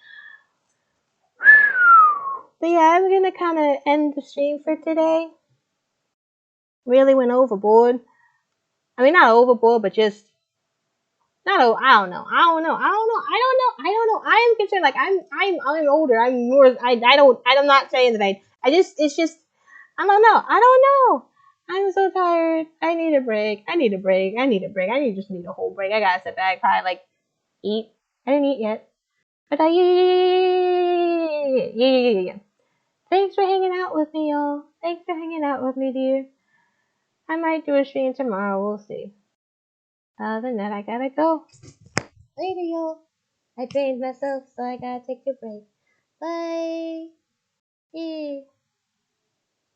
Speaker 1: But yeah, I'm gonna kind of end the stream for today. Really went overboard. I mean, not overboard, but just not. I don't know. I am concerned. Like I'm older. I'm more. I'm not saying that I just. It's just. I don't know. I'm so tired. I need a break. I need a break. I need a break. I just need a whole break. I gotta sit back, probably like eat. I didn't eat yet. But yeah. Thanks for hanging out with me, y'all. Thanks for hanging out with me, dear. I might do a stream tomorrow. We'll see. Other than that, I gotta go. Later, y'all. I trained myself, so I gotta take a break. Bye.